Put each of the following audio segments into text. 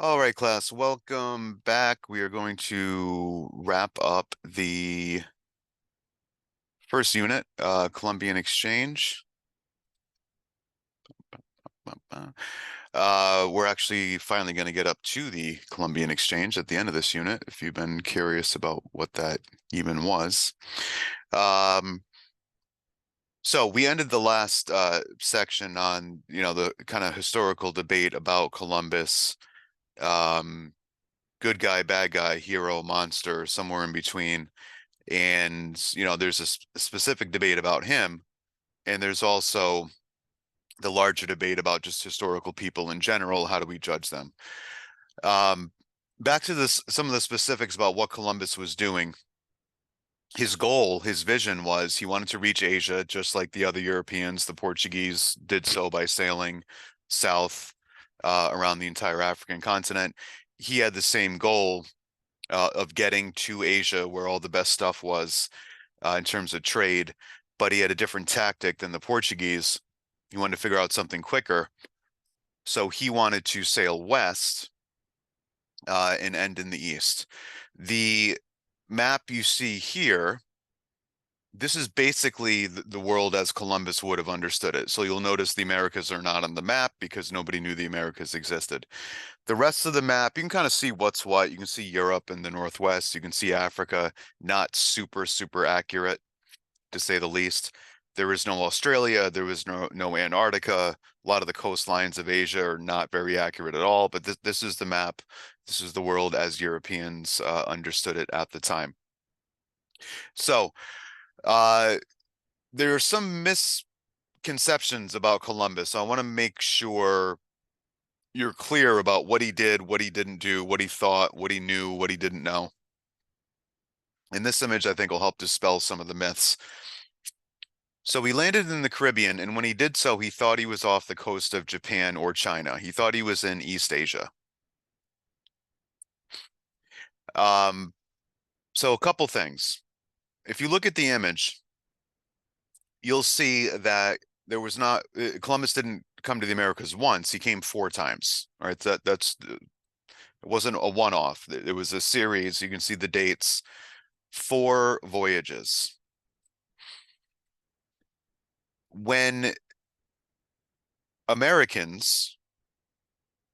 All right, class, welcome back. We are going to wrap up the first unit, Columbian Exchange. We're actually finally going to get up to the Columbian Exchange at the end of this unit, if you've been curious about what that even was. Um, so we ended the last section on, the kind of historical debate about Columbus, um, good guy, bad guy, hero, monster, somewhere in between. And there's a specific debate about him, and there's also the larger debate about just historical people in general. How do we judge them? um Back to this, some of the specifics about what Columbus was doing. His goal, his vision, was he wanted to reach Asia just like the other Europeans. The Portuguese did so by sailing south, around the entire African continent. He had the same goal, of getting to Asia where all the best stuff was, in terms of trade, but he had a different tactic than the Portuguese. He wanted to figure out something quicker. So he wanted to sail west, and end in the east. The map you see here, this is basically the world as Columbus would have understood it. So you'll notice the Americas are not on the map because nobody knew the Americas existed. The rest of the map, you can kind of see what's what. You can see Europe in the Northwest. You can see Africa, not super, super accurate, to say the least. There is no Australia, there was no Antarctica. A lot of the coastlines of Asia are not very accurate at all, but this is the map. This is the world as Europeans understood it at the time. So uh, there are some misconceptions about Columbus. So I want to make sure you're clear about what he did, what he didn't do, what he thought, what he knew, what he didn't know. And this image, I think, will help dispel some of the myths. So he landed in the Caribbean, and when he did so, he thought he was off the coast of Japan or China. He thought he was in East Asia. Um, so a couple things. If you look at the image, you'll see that there was not Columbus didn't come to the Americas once. He came four times. All right, it wasn't a one-off. It was a series. You can see the dates. Four voyages. When Americans,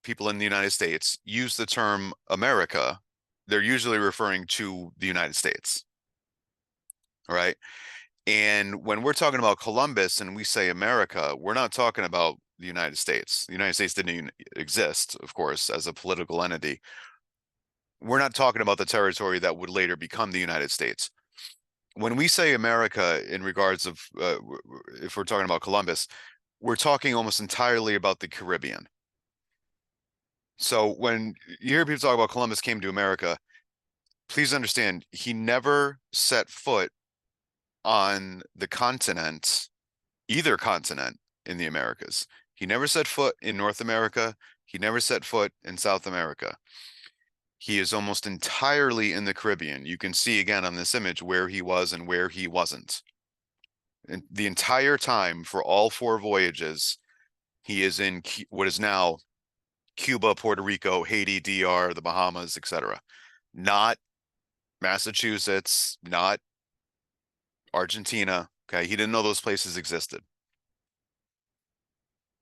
people in the United States, use the term America, they're usually referring to the United States, right? And when we're talking about Columbus and we say America, we're not talking about the United States. The United States didn't even exist, of course, as a political entity. We're not talking about the territory that would later become the United States. When we say America in regards of, if we're talking about Columbus, we're talking almost entirely about the Caribbean. So when you hear people talk about Columbus came to America, please understand he never set foot on the continent, either continent in the Americas. He never set foot in North America. He never set foot in South America. He is almost entirely in the Caribbean. You can see again on this image where he was and where he wasn't. And the entire time for all four voyages, he is in what is now Cuba, Puerto Rico, Haiti, DR, the Bahamas, etc. Not Massachusetts, not Argentina. Okay, he didn't know those places existed.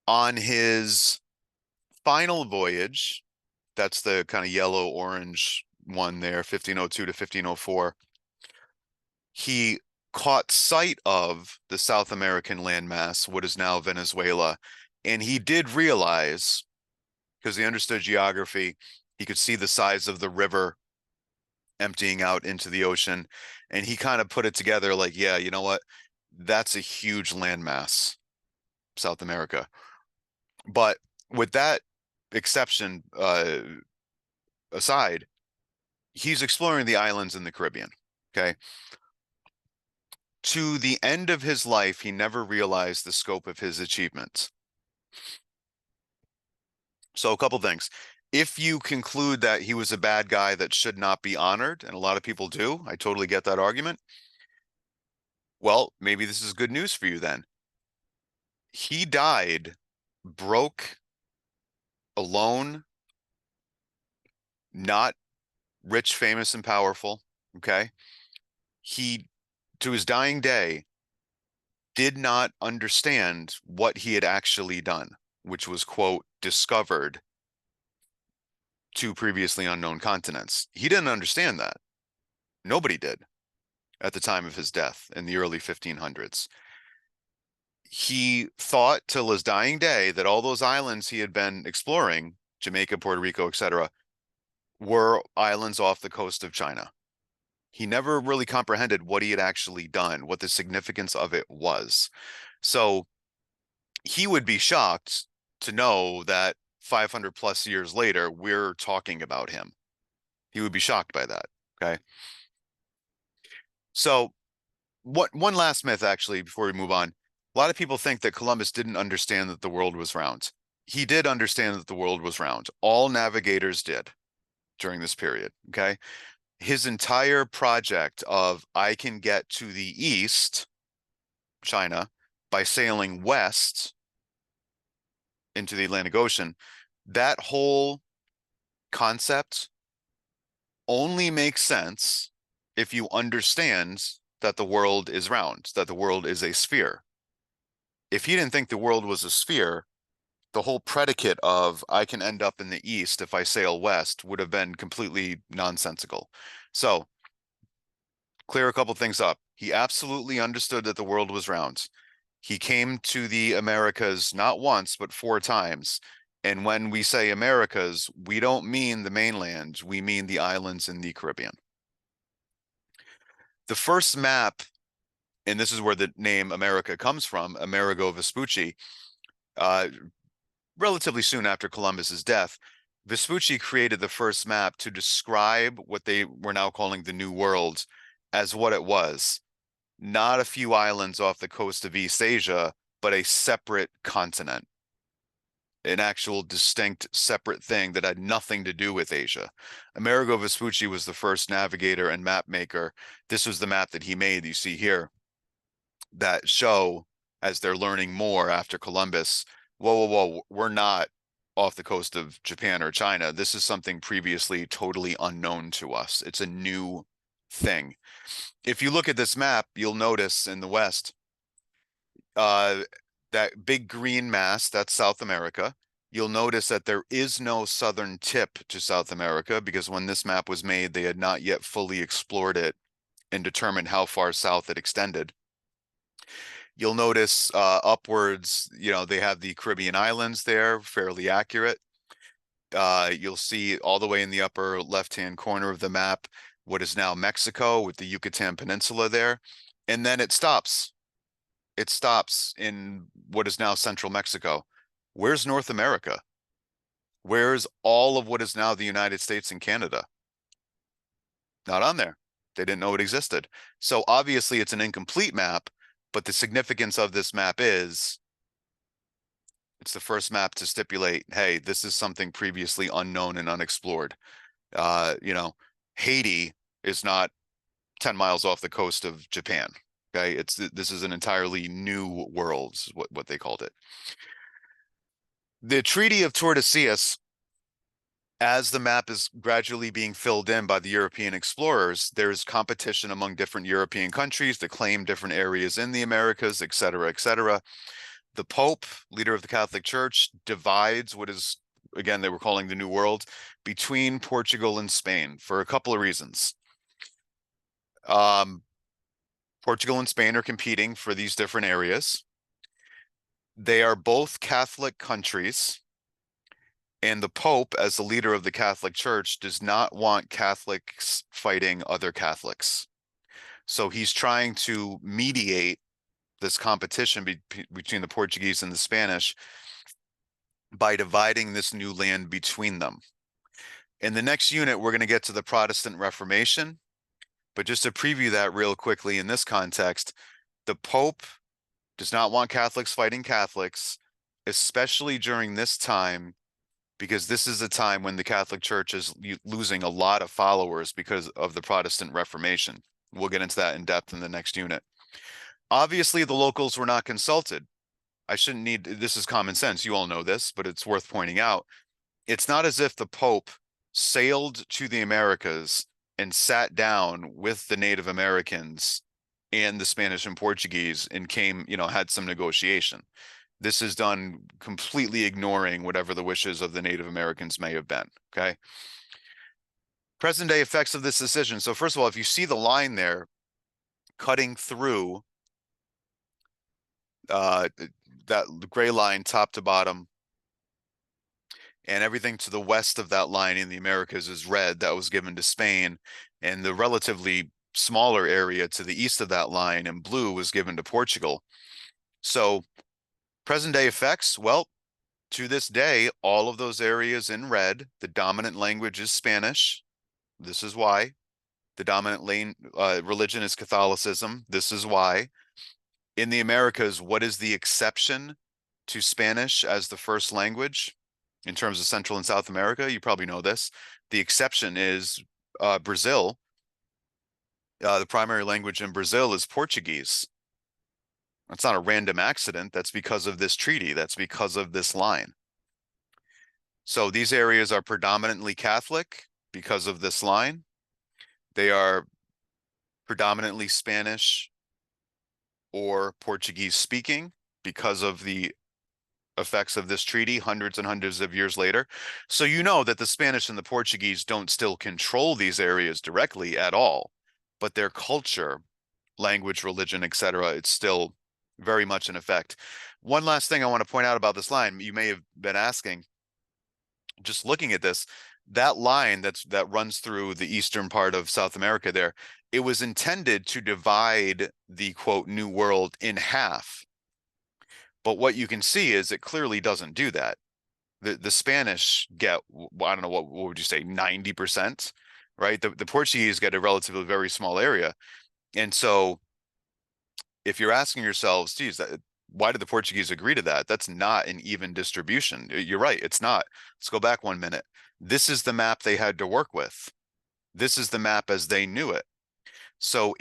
On his final voyage, that's the kind of yellow orange one there, 1502 to 1504, he caught sight of the South American landmass, what is now Venezuela, and he did realize, because he understood geography, he could see the size of the river emptying out into the ocean, and he kind of put it together like, yeah, you know what? That's a huge landmass, South America. But with that exception aside, he's exploring the islands in the Caribbean. Okay. To the end of his life, he never realized the scope of his achievements. So, a couple things. If you conclude that he was a bad guy that should not be honored, and a lot of people do, I totally get that argument. Well, maybe this is good news for you then. He died broke, alone, not rich, famous, and powerful. Okay. He, to his dying day, did not understand what he had actually done, which was, quote, discovered two previously unknown continents. He didn't understand that. Nobody did at the time of his death in the early 1500s. He thought till his dying day that all those islands he had been exploring, Jamaica, Puerto Rico, etc., were islands off the coast of China. He never really comprehended what he had actually done, what the significance of it was. So he would be shocked to know that 500 plus years later, we're talking about him. He would be shocked by that. Okay. So one last myth, actually, before we move on. A lot of people think that Columbus didn't understand that the world was round. He did understand that the world was round. All navigators did during this period. Okay. His entire project of I can get to the east, China, by sailing west into the Atlantic Ocean, that whole concept only makes sense if you understand that the world is round, that the world is a sphere. If he didn't think the world was a sphere, the whole predicate of I can end up in the east if I sail west would have been completely nonsensical. So, clear a couple things up. He absolutely understood that the world was round. He came to the Americas not once, but 4 times. And when we say Americas, we don't mean the mainland, we mean the islands in the Caribbean. The first map, and this is where the name America comes from, Amerigo Vespucci, uh, relatively soon after Columbus's death, Vespucci created the first map to describe what they were now calling the New World as what it was. Not a few islands off the coast of East Asia, but a separate continent, an actual distinct separate thing that had nothing to do with Asia. Amerigo Vespucci was the first navigator and map maker. This was the map that he made, you see here, that show as they're learning more after Columbus, whoa, we're not off the coast of Japan or China. This is something previously totally unknown to us. It's a new thing. If you look at this map, you'll notice in the West, that big green mass, that's South America. You'll notice that there is no southern tip to South America because when this map was made, they had not yet fully explored it and determined how far south it extended. You'll notice upwards, they have the Caribbean islands there, fairly accurate. You'll see all the way in the upper left-hand corner of the map what is now Mexico with the Yucatan Peninsula there. And then it stops. It stops in what is now central Mexico. Where's North America? Where's all of what is now the United States and Canada? Not on there. They didn't know it existed. So obviously it's an incomplete map, but the significance of this map is it's the first map to stipulate, hey, this is something previously unknown and unexplored. Haiti is not 10 miles off the coast of Japan. Okay, this is an entirely new world, is what they called it. The Treaty of Tordesillas, as the map is gradually being filled in by the European explorers, there's competition among different European countries to claim different areas in the Americas, et cetera, et cetera. The Pope, leader of the Catholic Church, divides what is, again, they were calling the New World, between Portugal and Spain for a couple of reasons. Portugal and Spain are competing for these different areas. They are both Catholic countries, and the Pope, as the leader of the Catholic Church, does not want Catholics fighting other Catholics. So he's trying to mediate this competition between the Portuguese and the Spanish by dividing this new land between them. In the next unit, we're going to get to the Protestant Reformation. But just to preview that real quickly in this context, the Pope does not want Catholics fighting Catholics, especially during this time, because this is a time when the Catholic Church is losing a lot of followers because of the Protestant Reformation. We'll get into that in depth in the next unit. Obviously, the locals were not consulted. This is common sense. You all know this, but it's worth pointing out. It's not as if the Pope sailed to the Americas and sat down with the Native Americans and the Spanish and Portuguese and came, had some negotiation. This is done completely ignoring whatever the wishes of the Native Americans may have been. Okay. Present day effects of this decision. So, first of all, if you see the line there cutting through that gray line top to bottom, and everything to the west of that line in the Americas is red, that was given to Spain, and the relatively smaller area to the east of that line in blue was given to Portugal. So, present day effects, well, to this day, all of those areas in red, the dominant language is Spanish. This is why. The dominant religion is Catholicism. This is why. In the Americas, what is the exception to Spanish as the first language in terms of Central and South America? You probably know this. The exception is Brazil. The primary language in Brazil is Portuguese. That's not a random accident. That's because of this treaty. That's because of this line. So these areas are predominantly Catholic because of this line. They are predominantly Spanish or Portuguese speaking because of the effects of this treaty hundreds and hundreds of years later. So you know that the Spanish and the Portuguese don't still control these areas directly at all, but their culture, language, religion, etc., it's still very much in effect. One last thing I want to point out about this line, you may have been asking, just looking at this, that line that runs through the eastern part of South America there, it was intended to divide the quote New World in half. But what you can see is it clearly doesn't do that. The Spanish get, I don't know, what would you say, 90%, right? The Portuguese get a relatively very small area. And so if you're asking yourselves, geez, why did the Portuguese agree to that? That's not an even distribution. You're right, it's not. Let's go back 1 minute. This is the map they had to work with. This is the map as they knew it. So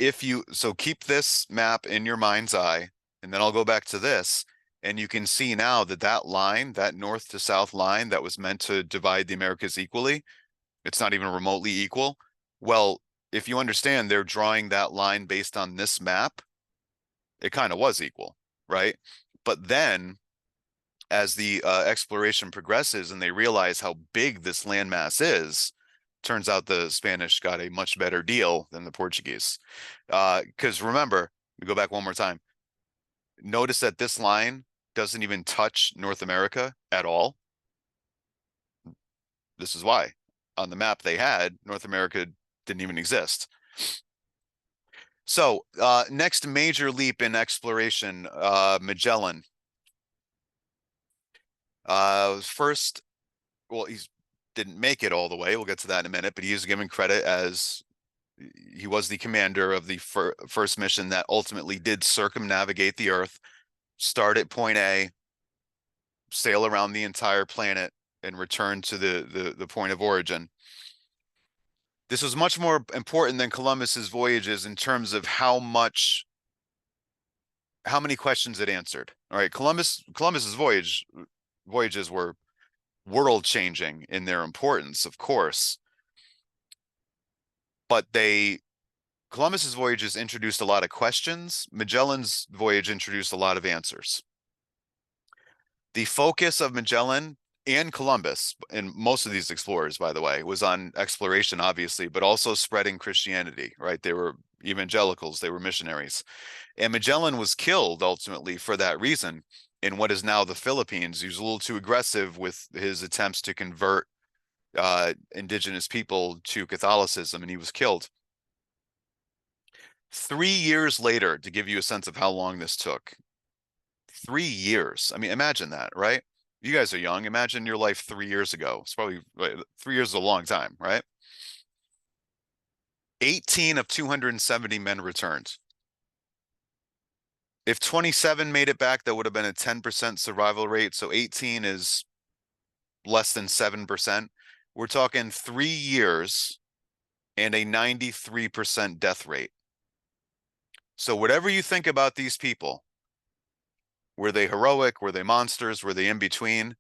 keep this map in your mind's eye, and then I'll go back to this, and you can see now that that line, that north to south line that was meant to divide the Americas equally, it's not even remotely equal. Well, if you understand they're drawing that line based on this map, it kind of was equal, right? But then as the exploration progresses and they realize how big this landmass is, turns out the Spanish got a much better deal than the Portuguese. Because remember, we go back one more time. Notice that this line doesn't even touch North America at all. This is why. On the map they had, North America didn't even exist. So next major leap in exploration, Magellan. First, well, he didn't make it all the way. We'll get to that in a minute, but he is given credit as he was the commander of the first mission that ultimately did circumnavigate the Earth, start at point A, sail around the entire planet, and return to the point of origin. This was much more important than Columbus's voyages in terms of how many questions it answered. All right, Columbus's voyages were world-changing in their importance, of course, but Columbus's voyages introduced a lot of questions. Magellan's voyage introduced a lot of answers. The focus of Magellan and Columbus, and most of these explorers, by the way, was on exploration, obviously, but also spreading Christianity, right? They were evangelicals, they were missionaries. And Magellan was killed ultimately for that reason in what is now the Philippines. He was a little too aggressive with his attempts to convert indigenous people to Catholicism, and he was killed. 3 years later, to give you a sense of how long this took, 3 years. I mean, imagine that, right? You guys are young. Imagine your life 3 years ago. It's probably 3 years is a long time, right? 18 of 270 men returned. If 27 made it back, that would have been a 10% survival rate. So 18 is less than 7%. We're talking 3 years and a 93% death rate. So whatever you think about these people, were they heroic? Were they monsters? Were they in between?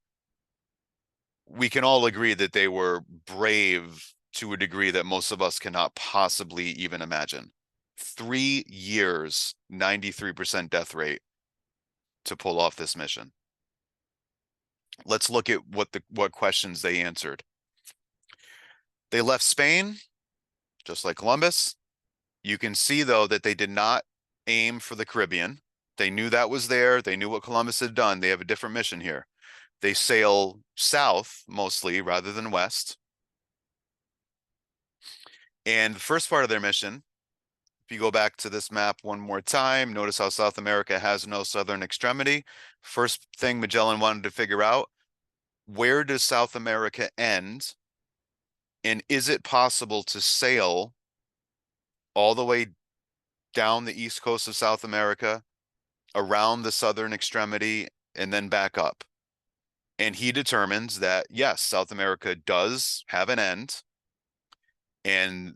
we can all agree that they were brave to a degree that most of us cannot possibly even imagine. 3 years, 93% death rate to pull off this mission. Let's look at what questions they answered. They left Spain, just like Columbus. You can see, though, that they did not aim for the Caribbean. They knew that was there. They knew what Columbus had done. They have a different mission here. They sail south mostly rather than west. And the first part of their mission, if you go back to this map one more time, notice how South America has no southern extremity. First thing Magellan wanted to figure out, where does South America end? And is it possible to sail all the way down the east coast of South America, around the southern extremity, and then back up? And he determines that, yes, South America does have an end, and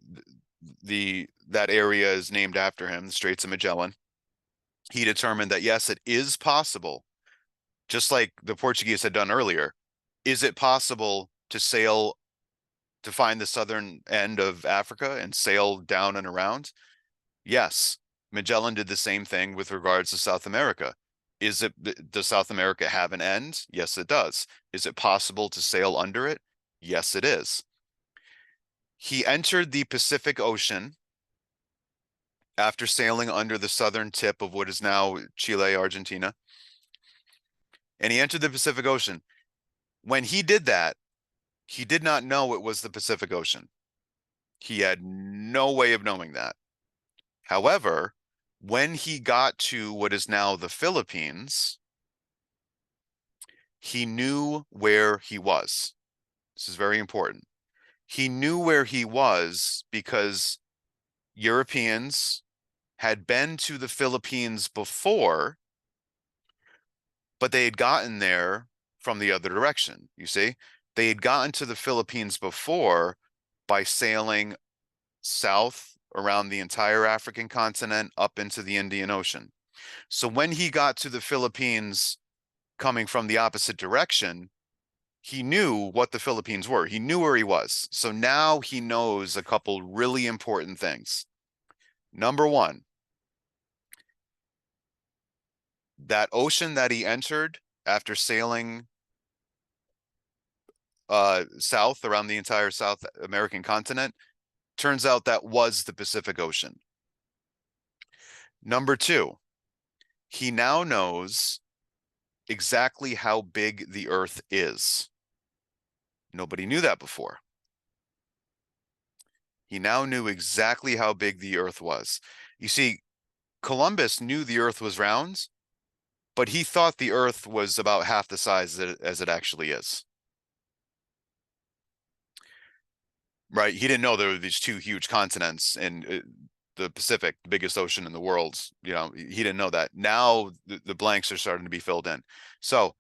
that area is named after him, the Straits of Magellan. He determined that, yes, it is possible, just like the Portuguese had done earlier. Is it possible to sail to find the southern end of Africa and sail down and around? Yes. Magellan did the same thing with regards to South America. Does South America have an end? Yes, it does. Is it possible to sail under it? Yes, it is. He entered the Pacific Ocean after sailing under the southern tip of what is now Chile, Argentina. And he entered the Pacific Ocean. When he did that, he did not know it was the Pacific Ocean. He had no way of knowing that. However, when he got to what is now the Philippines, he knew where he was. This is very important. He knew where he was because Europeans had been to the Philippines before, but they had gotten there from the other direction. You see, they had gotten to the Philippines before by sailing south around the entire African continent up into the Indian Ocean. So when he got to the Philippines coming from the opposite direction, he knew what the Philippines were. He knew where he was. So now he knows a couple really important things. Number one, that ocean that he entered after sailing south around the entire South American continent, turns out that was the Pacific Ocean. Number two, he now knows exactly how big the Earth is. Nobody knew that before. He now knew exactly how big the Earth was. You see, Columbus knew the Earth was round, but he thought the Earth was about half the size as it actually is. Right? He didn't know there were these two huge continents in the Pacific, the biggest ocean in the world. You know, he didn't know that. Now the blanks are starting to be filled in. So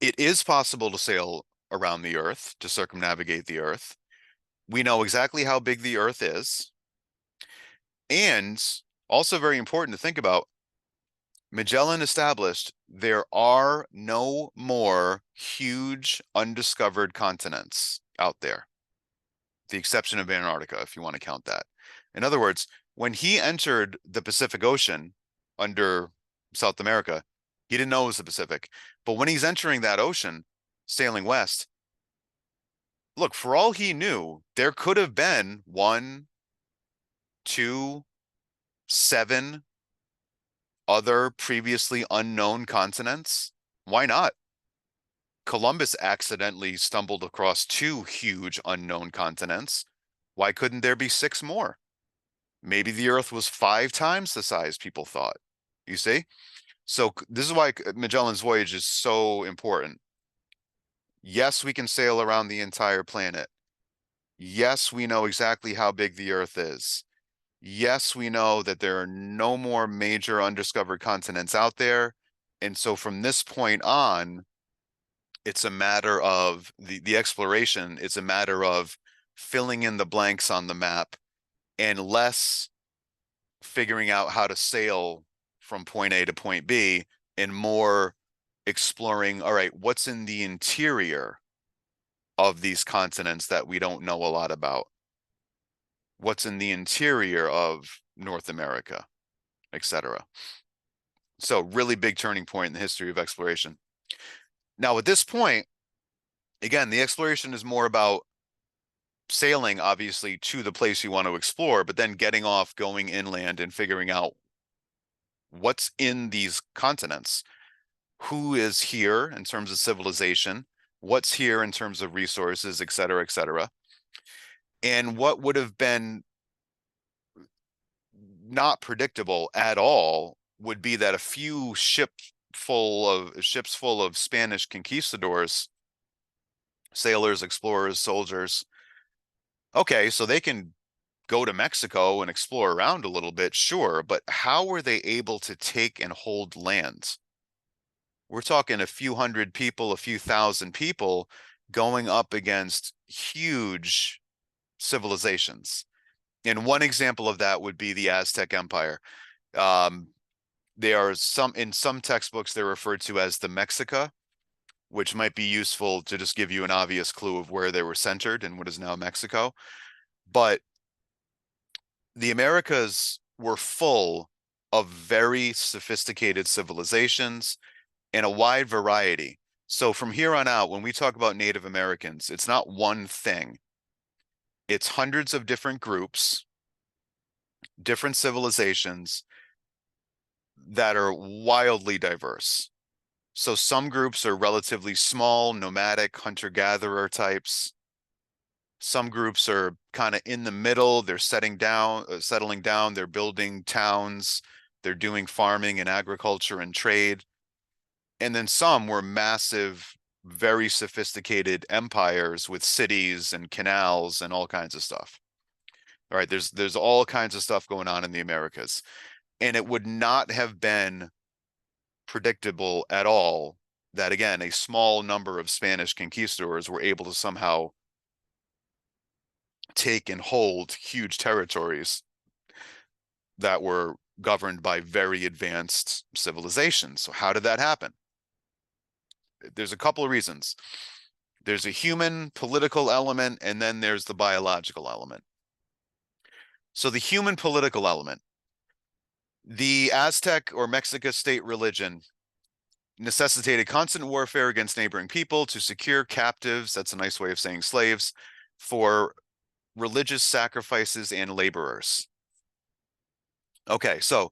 it is possible to sail around the Earth, to circumnavigate the Earth. We know exactly how big the Earth is. And also very important to think about, Magellan established there are no more huge undiscovered continents out there, the exception of Antarctica, if you want to count that. In other words, when he entered the Pacific Ocean under South America, he didn't know it was the Pacific. But when he's entering that ocean, sailing west, look, for all he knew, there could have been 1, 2, 7 other previously unknown continents. Why not? Columbus accidentally stumbled across 2 huge unknown continents. Why couldn't there be 6 more? Maybe the Earth was 5 times the size people thought. You see? So this is why Magellan's voyage is so important. Yes, we can sail around the entire planet. Yes, we know exactly how big the Earth is. Yes, we know that there are no more major undiscovered continents out there. And so from this point on, it's a matter of the exploration. It's a matter of filling in the blanks on the map and less figuring out how to sail from point A to point B and more exploring, all right, what's in the interior of these continents that we don't know a lot about? What's in the interior of North America, etc. So really big turning point in the history of exploration. Now, at this point, again, the exploration is more about sailing, obviously, to the place you want to explore, but then getting off, going inland, and figuring out what's in these continents. Who is here in terms of civilization? What's here in terms of resources, et cetera, et cetera. And what would have been not predictable at all would be that a few ships full of Spanish conquistadors, sailors, explorers, soldiers. Okay, so they can go to Mexico and explore around a little bit, sure, but how were they able to take and hold lands? We're talking a few hundred people, a few thousand people going up against huge civilizations. And one example of that would be the Aztec Empire. Um, they are in some textbooks, they're referred to as the Mexica, which might be useful to just give you an obvious clue of where they were centered in what is now Mexico. But the Americas were full of very sophisticated civilizations and a wide variety. So from here on out, when we talk about Native Americans, it's not one thing. It's hundreds of different groups, different civilizations that are wildly diverse. So some groups are relatively small, nomadic, hunter-gatherer types. Some groups are kind of in the middle. They're settling down, they're building towns, they're doing farming and agriculture and trade. And then some were massive, very sophisticated empires with cities and canals and all kinds of stuff. All right, there's all kinds of stuff going on in the Americas. And it would not have been predictable at all that, again, a small number of Spanish conquistadors were able to somehow take and hold huge territories that were governed by very advanced civilizations. So how did that happen? There's a couple of reasons. There's a human political element, and then there's the biological element. So the human political element, the Aztec or Mexica state religion necessitated constant warfare against neighboring people to secure captives, that's a nice way of saying slaves, for religious sacrifices and laborers. Okay, so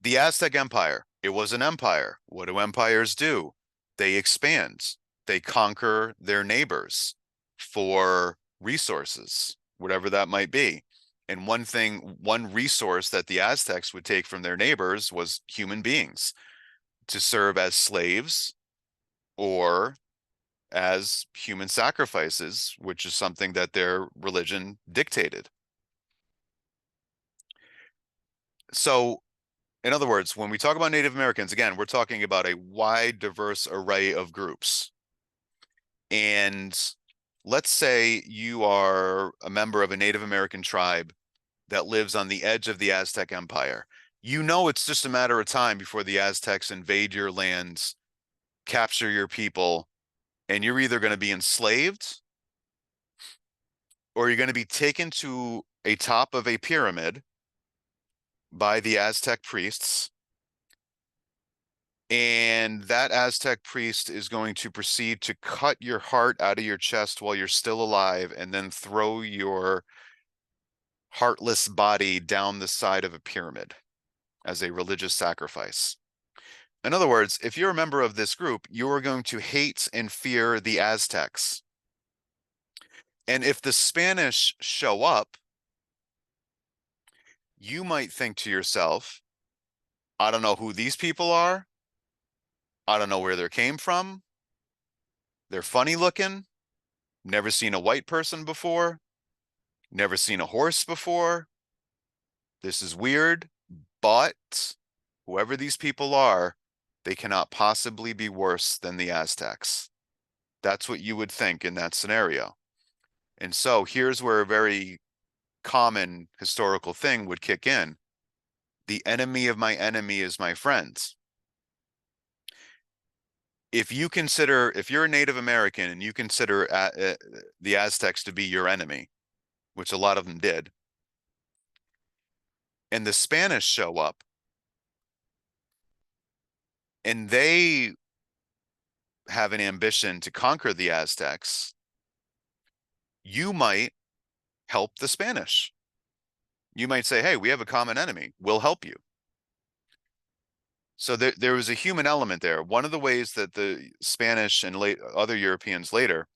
the Aztec Empire, it was an empire. What do empires do? They expand. They conquer their neighbors for resources, whatever that might be. And one resource that the Aztecs would take from their neighbors was human beings to serve as slaves or as human sacrifices, which is something that their religion dictated. So, in other words, when we talk about Native Americans, again, we're talking about a wide, diverse array of groups. And let's say you are a member of a Native American tribe that lives on the edge of the Aztec Empire. You know it's just a matter of time before the Aztecs invade your lands, capture your people, and you're either going to be enslaved or you're going to be taken to a top of a pyramid by the Aztec priests. And that Aztec priest is going to proceed to cut your heart out of your chest while you're still alive and then throw your heartless body down the side of a pyramid as a religious sacrifice. In other words, if you're a member of this group, you are going to hate and fear the Aztecs. And if the Spanish show up, you might think to yourself, I don't know who these people are. I don't know where they came from. They're funny looking. Never seen a white person before. Never seen a horse before. This is weird, but whoever these people are, they cannot possibly be worse than the Aztecs. That's what you would think in that scenario. And so here's where a very common historical thing would kick in. The enemy of my enemy is my friend. if you're a Native American and you consider the Aztecs to be your enemy, which a lot of them did, and the Spanish show up and they have an ambition to conquer the Aztecs, you might help the Spanish. You might say, hey, we have a common enemy. We'll help you. So there was a human element there. One of the ways that the Spanish and other Europeans later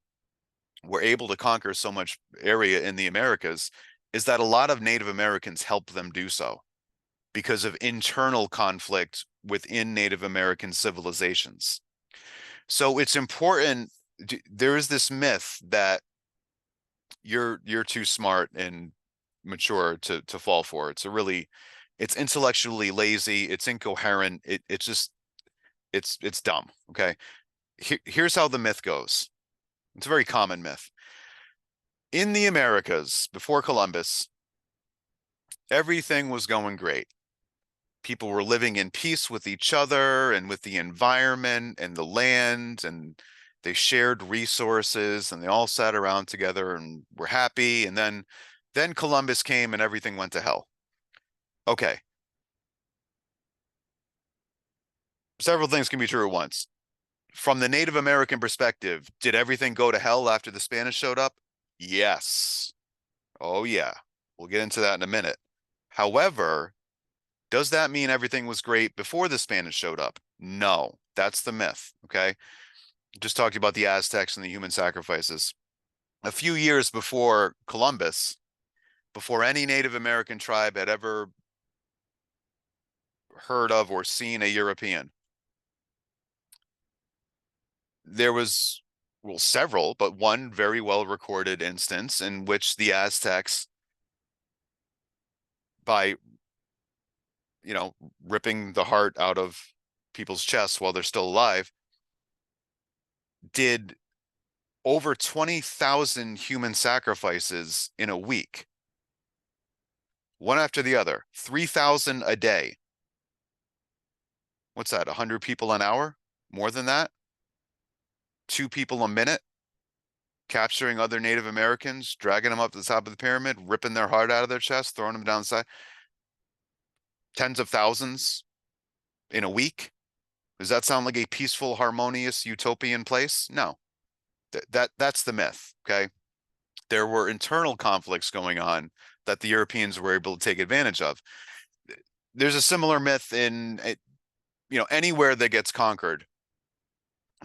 were able to conquer so much area in the Americas is that a lot of Native Americans helped them do so because of internal conflict within Native American civilizations. So it's important. There is this myth that you're too smart and mature to fall for. It's intellectually lazy. It's incoherent. It's dumb. Okay. Here's how the myth goes. It's a very common myth. In the Americas before Columbus, everything was going great. People were living in peace with each other and with the environment and the land, and they shared resources and they all sat around together and were happy. And then Columbus came and everything went to hell. Okay. Several things can be true at once. From the Native American perspective, did everything go to hell after the Spanish showed up? Yes. Oh, yeah. We'll get into that in a minute. However, does that mean everything was great before the Spanish showed up? No, that's the myth. Okay. Just talking about the Aztecs and the human sacrifices. A few years before Columbus, before any Native American tribe had ever heard of or seen a European, there was, well, several, but one very well recorded instance in which the Aztecs, by, ripping the heart out of people's chests while they're still alive, did over 20,000 human sacrifices in a week, one after the other, 3,000 a day. What's that, 100 people an hour? More than that? 2 people a minute? Capturing other Native Americans, dragging them up to the top of the pyramid, ripping their heart out of their chest, throwing them down the side. Tens of thousands in a week. Does that sound like a peaceful, harmonious, utopian place? No. That's the myth, okay? There were internal conflicts going on that the Europeans were able to take advantage of. There's a similar myth in, anywhere that gets conquered.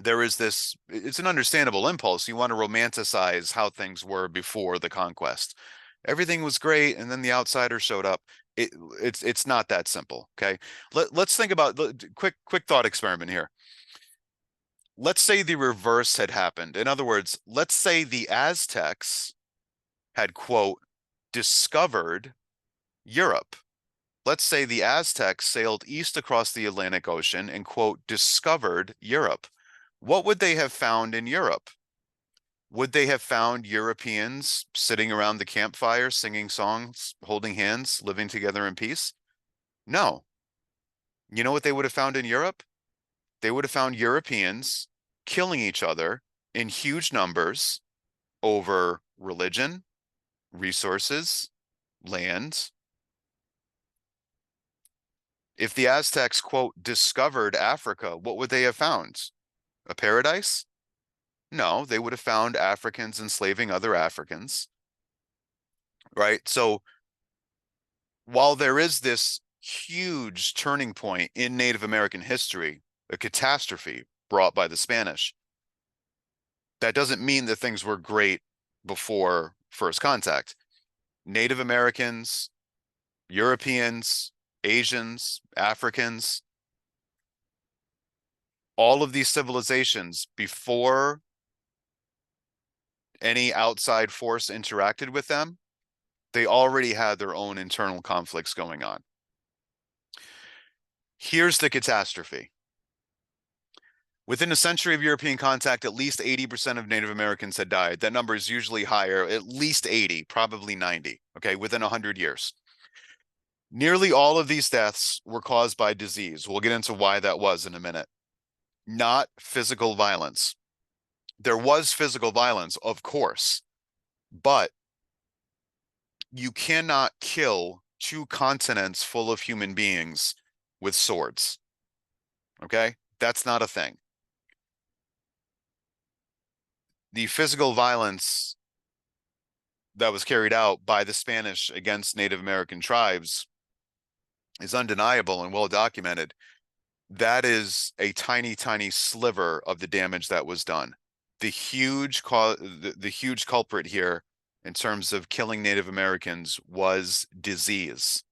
There is this, it's an understandable impulse. You want to romanticize how things were before the conquest. Everything was great, and then the outsiders showed up. It's not that simple, okay? Let's think about, quick thought experiment here. Let's say the reverse had happened. In other words, let's say the Aztecs had, quote, discovered Europe. Let's say the Aztecs sailed east across the Atlantic Ocean and, quote, discovered Europe. What would they have found in Europe? Would they have found Europeans sitting around the campfire, singing songs, holding hands, living together in peace? No. You know what they would have found in Europe? They would have found Europeans killing each other in huge numbers over religion, resources, land. If the Aztecs, quote, discovered Africa, what would they have found? A paradise? No, they would have found Africans enslaving other Africans, right? So while there is this huge turning point in Native American history, a catastrophe brought by the Spanish, that doesn't mean that things were great before first contact. Native Americans, Europeans, Asians, Africans, all of these civilizations, before any outside force interacted with them, they already had their own internal conflicts going on. Here's the catastrophe. Within a century of European contact, at least 80% of Native Americans had died. That number is usually higher, at least 80, probably 90, okay, within 100 years. Nearly all of these deaths were caused by disease. We'll get into why that was in a minute. not physical violence. There was physical violence, of course, but you cannot kill two continents full of human beings with swords. Okay? That's not a thing. The physical violence that was carried out by the Spanish against Native American tribes is undeniable and well documented. That is a tiny, tiny sliver of the damage that was done. The huge culprit here in terms of killing Native Americans was disease.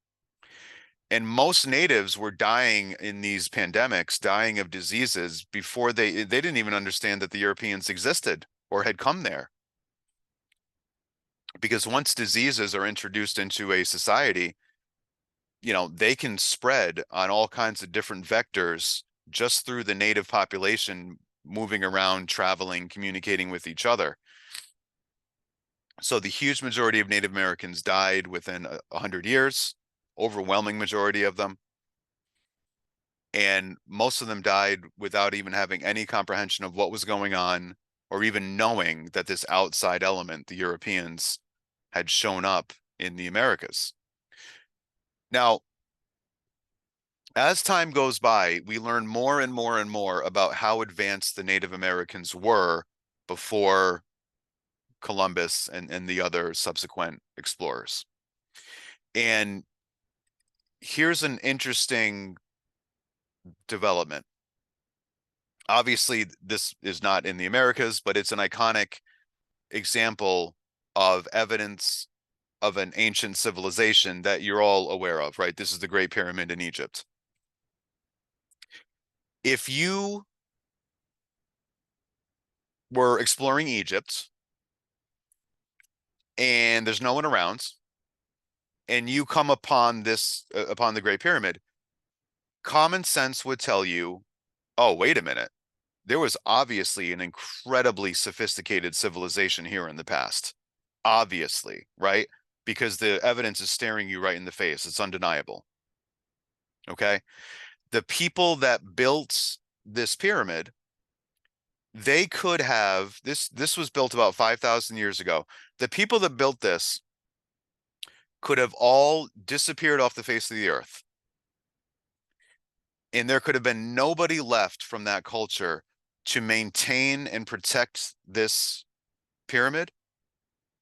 And most natives were dying in these pandemics, dying of diseases before they didn't even understand that the Europeans existed or had come there. Because once diseases are introduced into a society, they can spread on all kinds of different vectors just through the native population moving around, traveling, communicating with each other. So the huge majority of Native Americans died within 100 years, overwhelming majority of them. And most of them died without even having any comprehension of what was going on or even knowing that this outside element, the Europeans, had shown up in the Americas. Now, as time goes by, we learn more and more and more about how advanced the Native Americans were before Columbus and the other subsequent explorers. And here's an interesting development. Obviously, this is not in the Americas, but it's an iconic example of evidence of an ancient civilization that you're all aware of, right? This is the Great Pyramid in Egypt. If you were exploring Egypt and there's no one around, and you come upon upon the Great Pyramid, common sense would tell you, oh, wait a minute. There was obviously an incredibly sophisticated civilization here in the past. Obviously, right? Because the evidence is staring you right in the face. It's undeniable. Okay? The people that built this pyramid, they could have this was built about 5,000 years ago. The people that built this could have all disappeared off the face of the earth. And there could have been nobody left from that culture to maintain and protect this pyramid,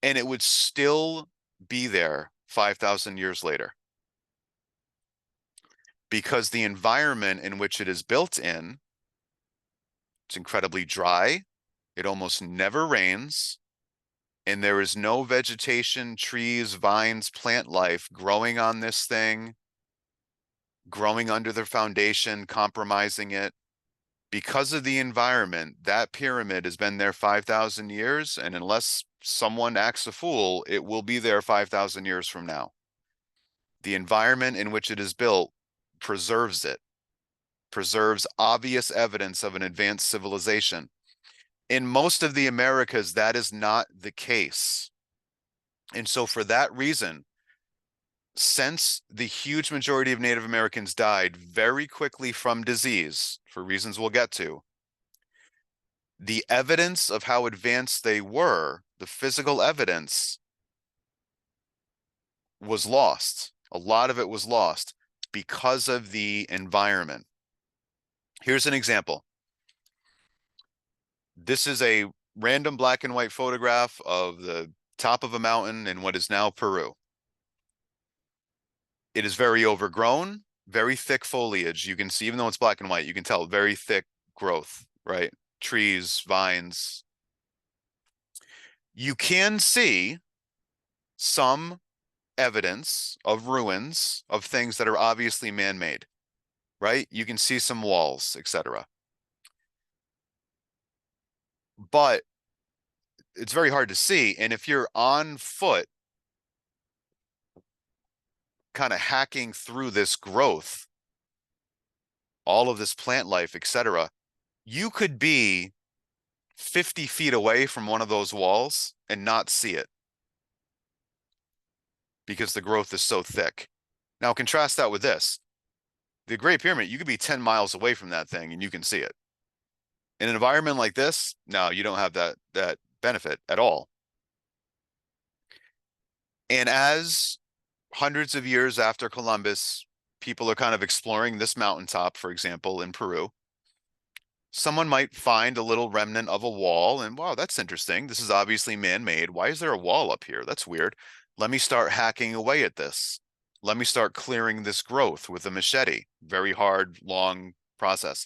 and it would still be there 5,000 years later. Because the environment in which it is built in, it's incredibly dry, it almost never rains, and there is no vegetation, trees, vines, plant life growing on this thing, growing under the foundation, compromising it. Because of the environment, that pyramid has been there 5,000 years, and unless someone acts a fool, it will be there 5,000 years from now. The environment in which it is built preserves it, preserves obvious evidence of an advanced civilization. In most of the Americas, that is not the case. And so for that reason, since the huge majority of Native Americans died very quickly from disease, for reasons we'll get to, the evidence of how advanced they were, the physical evidence, was lost. A lot of it was lost because of the environment. Here's an example. This is a random black and white photograph of the top of a mountain in what is now Peru. It is very overgrown, very thick foliage. You can see, even though it's black and white, you can tell very thick growth, right? Trees, vines. You can see some evidence of ruins of things that are obviously man-made, right? You can see some walls, etc. But it's very hard to see. And if you're on foot, kind of hacking through this growth, all of this plant life, etc., you could be 50 feet away from one of those walls and not see it because the growth is so thick. Now, contrast that with this. The Great Pyramid, you could be 10 miles away from that thing and you can see it. In an environment like this, no, you don't have that benefit at all. And as hundreds of years after Columbus, people are kind of exploring this mountaintop, for example, in Peru, someone might find a little remnant of a wall and, wow, that's interesting. This is obviously man-made. Why is there a wall up here? That's weird. Let me start hacking away at this. Let me start clearing this growth with a machete. Very hard, long process.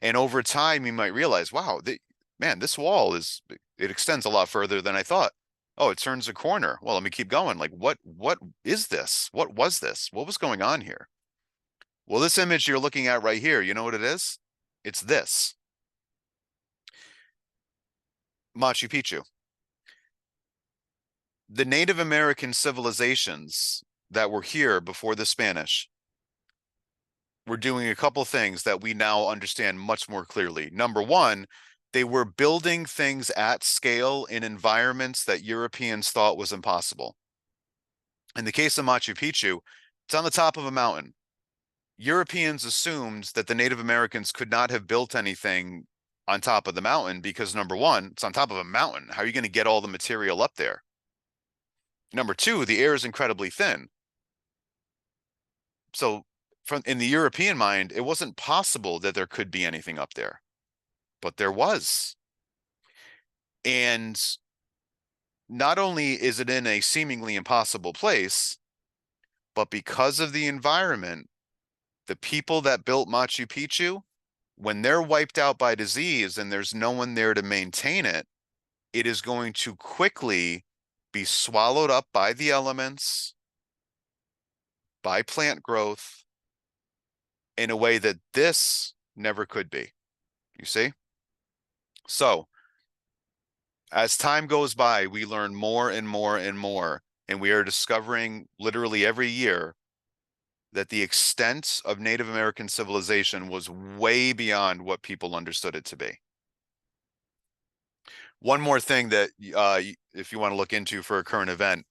And over time, you might realize, wow, man, this wall it extends a lot further than I thought. Oh, it turns a corner. Well, let me keep going. Like, what is this? What was this? What was going on here? Well, this image you're looking at right here, you know what it is? It's this. Machu Picchu. The Native American civilizations that were here before the Spanish were doing a couple things that we now understand much more clearly. Number one, they were building things at scale in environments that Europeans thought was impossible. In the case of Machu Picchu, it's on the top of a mountain. Europeans assumed that the Native Americans could not have built anything on top of the mountain because number one, it's on top of a mountain. How are you going to get all the material up there? Number two, the air is incredibly thin. So in the European mind, it wasn't possible that there could be anything up there, but there was. And not only is it in a seemingly impossible place, but because of the environment, the people that built Machu Picchu, when they're wiped out by disease and there's no one there to maintain it, it is going to quickly be swallowed up by the elements, by plant growth, in a way that this never could be. You see? So, as time goes by, we learn more and more and more, and we are discovering literally every year that the extent of Native American civilization was way beyond what people understood it to be. One more thing that, if you want to look into for a current event,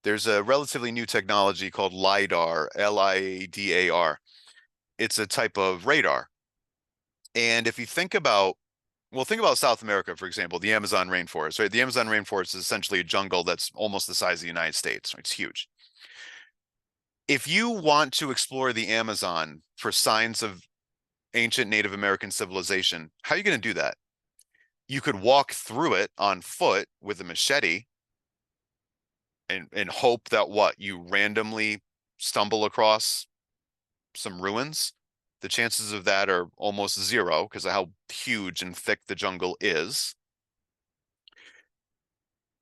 there's a relatively new technology called LIDAR, LIDAR. It's a type of radar. And if you think about, well, think about South America, for example, the Amazon rainforest, right? The Amazon rainforest is essentially a jungle that's almost the size of the United States, right? It's huge. If you want to explore the Amazon for signs of ancient Native American civilization, how are you going to do that? You could walk through it on foot with a machete and hope that what you randomly stumble across some ruins. The chances of that are almost zero because of how huge and thick the jungle is.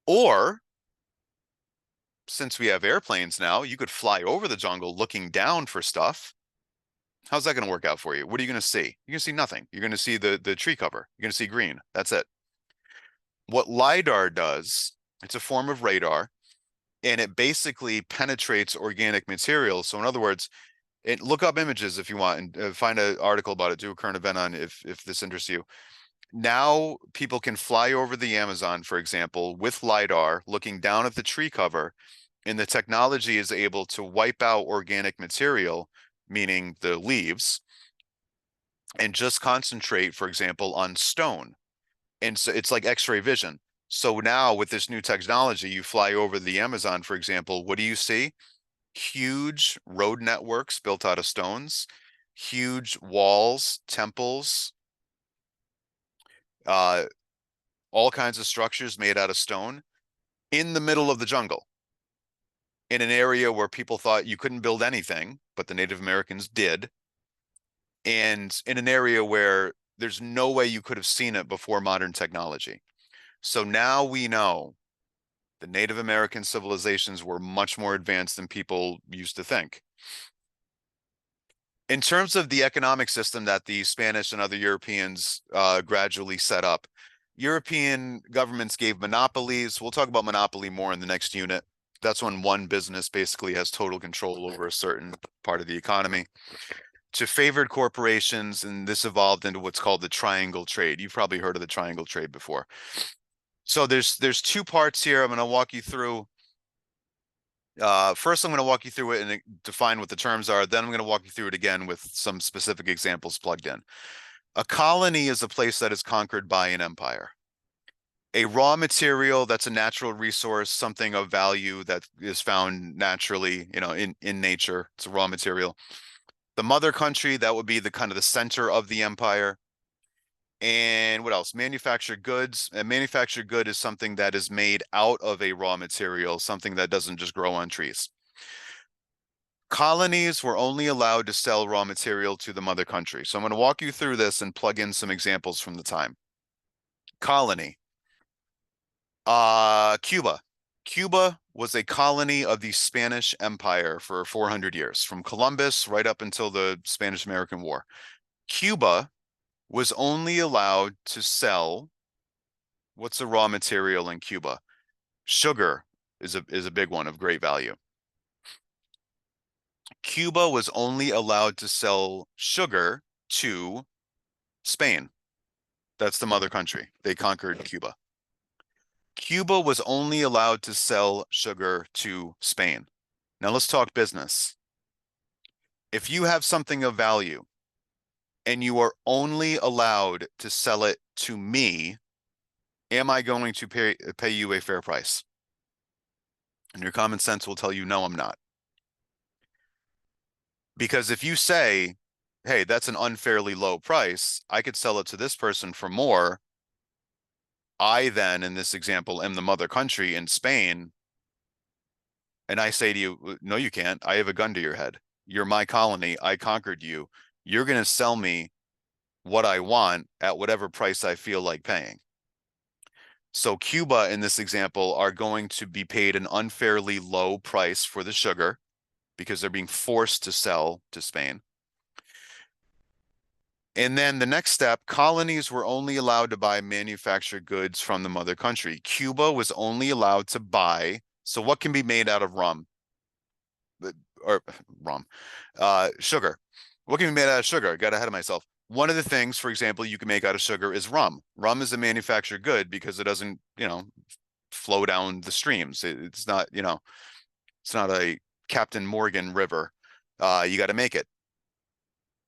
Or since we have airplanes now, you could fly over the jungle looking down for stuff. How's that going to work out for you? What are you going to see? You're going to see nothing. You're going to see the tree cover. You're going to see green. That's it. What LIDAR does, it's a form of radar, and it basically penetrates organic material. So in other words, look up images if you want and find an article about it, do a current event on if this interests you. Now people can fly over the Amazon, for example, with LIDAR, looking down at the tree cover, and the technology is able to wipe out organic material, meaning the leaves, and just concentrate, for example, on stone. And so it's like X-ray vision. So now with this new technology, you fly over the Amazon, for example, what do you see? Huge road networks built out of stones, huge walls, temples, uh, all kinds of structures made out of stone in the middle of the jungle, in an area where people thought you couldn't build anything, but the Native Americans did, and in an area where there's no way you could have seen it before modern technology. So now we know the Native American civilizations were much more advanced than people used to think. In terms of the economic system that the Spanish and other Europeans gradually set up, European governments gave monopolies. We'll talk about monopoly more in the next unit. That's when one business basically has total control over a certain part of the economy. To favored corporations, and this evolved into what's called the triangle trade. You've probably heard of the triangle trade before. So there's two parts here I'm going to walk you through. First, I'm going to walk you through it and define what the terms are. Then I'm going to walk you through it again with some specific examples plugged in. A colony is a place that is conquered by an empire. A raw material, that's a natural resource, something of value that is found naturally, in nature. It's a raw material. The mother country, that would be the kind of the center of the empire. And what else? Manufactured goods. A manufactured good is something that is made out of a raw material, something that doesn't just grow on trees. Colonies were only allowed to sell raw material to the mother country. So I'm going to walk you through this and plug in some examples from the time. Colony. Cuba. Cuba was a colony of the Spanish Empire for 400 years, from Columbus right up until the Spanish-American War. Cuba was only allowed to sell, what's the raw material in Cuba? Sugar is a big one of great value. Cuba was only allowed to sell sugar to Spain. That's the mother country. They conquered Cuba. Cuba was only allowed to sell sugar to Spain. Now let's talk business. If you have something of value and you are only allowed to sell it to me, am I going to pay you a fair price? And your common sense will tell you, no, I'm not. Because if you say, hey, that's an unfairly low price, I could sell it to this person for more. I then, in this example, am the mother country in Spain. And I say to you, no, you can't. I have a gun to your head. You're my colony. I conquered you. You're going to sell me what I want at whatever price I feel like paying. So Cuba, in this example, are going to be paid an unfairly low price for the sugar because they're being forced to sell to Spain. And then the next step, colonies were only allowed to buy manufactured goods from the mother country. Cuba was only allowed to buy. So what can be made out of rum? Or rum, sugar. What can be made out of sugar? I got ahead of myself. One of the things, for example, you can make out of sugar is rum. Rum is a manufactured good because it doesn't, flow down the streams. It's not, it's not a Captain Morgan river. You got to make it.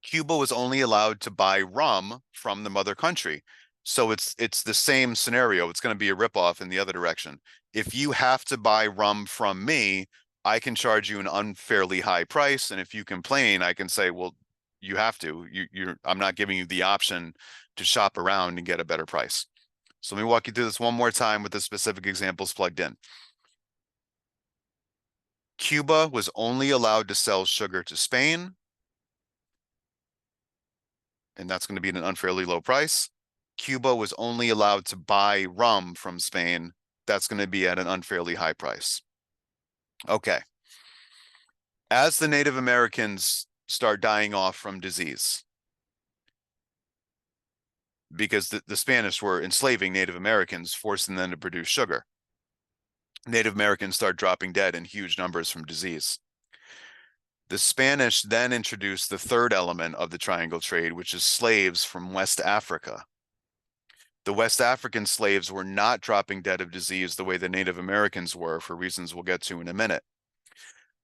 Cuba was only allowed to buy rum from the mother country. So it's the same scenario. It's going to be a ripoff in the other direction. If you have to buy rum from me, I can charge you an unfairly high price. And if you complain, I can say, well, you have to. I'm not giving you the option to shop around and get a better price. So let me walk you through this one more time with the specific examples plugged in. Cuba was only allowed to sell sugar to Spain, and that's going to be at an unfairly low price. Cuba was only allowed to buy rum from Spain. That's going to be at an unfairly high price. Okay. As the Native Americans start dying off from disease, because the Spanish were enslaving Native Americans, forcing them to produce sugar, Native Americans start dropping dead in huge numbers from disease. The Spanish then introduced the third element of the triangle trade, which is slaves from West Africa. The West African slaves were not dropping dead of disease the way the Native Americans were, for reasons we'll get to in a minute.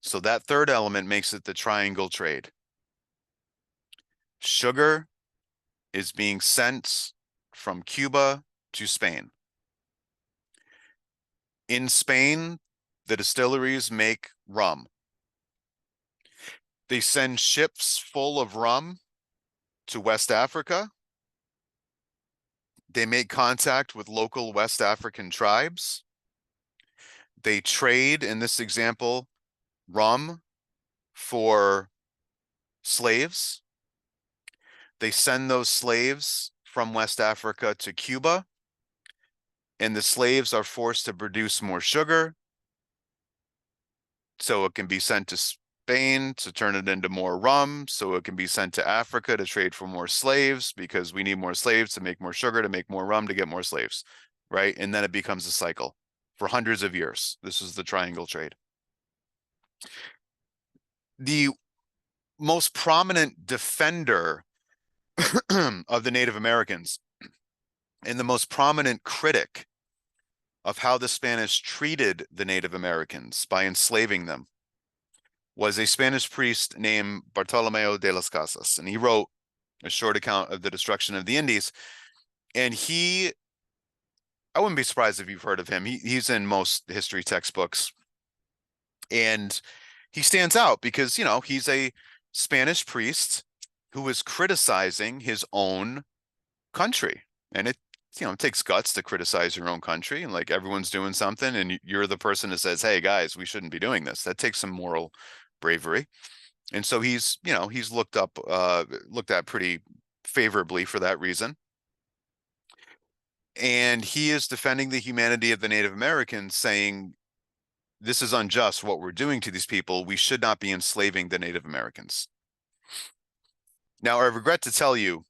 So that third element makes it the triangle trade. Sugar is being sent from Cuba to Spain. In Spain, the distilleries make rum. They send ships full of rum to West Africa. They make contact with local West African tribes. They trade, in this example, rum for slaves. They send those slaves from West Africa to Cuba, and the slaves are forced to produce more sugar so it can be sent to Spain to turn it into more rum, so it can be sent to Africa to trade for more slaves because we need more slaves to make more sugar, to make more rum, to get more slaves, right? And then it becomes a cycle for hundreds of years. This is the triangle trade. The most prominent defender of the Native Americans and the most prominent critic of how the Spanish treated the Native Americans by enslaving them was a Spanish priest named Bartolomeo de las Casas. And he wrote A Short Account of the Destruction of the Indies. And I wouldn't be surprised if you've heard of him. He's in most history textbooks. And he stands out because, he's a Spanish priest who is criticizing his own country. And it takes guts to criticize your own country, and like everyone's doing something and you're the person that says, hey guys, we shouldn't be doing this. That takes some moral bravery. And so he's looked at pretty favorably for that reason. And he is defending the humanity of the Native Americans, saying this is unjust what we're doing to these people. We should not be enslaving the Native Americans. Now, I regret to tell you,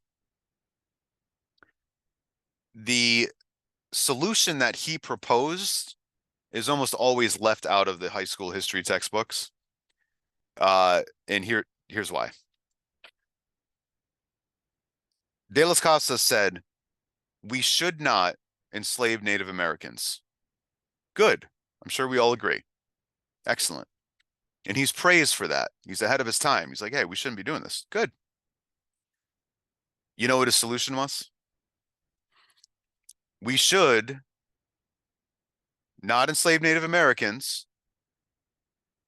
the solution that he proposed is almost always left out of the high school history textbooks. And here's why. De las Casas said, we should not enslave Native Americans. Good. I'm sure we all agree. Excellent. And he's praised for that. He's ahead of his time. He's like, hey, we shouldn't be doing this. Good. You know what his solution was? We should not enslave Native Americans.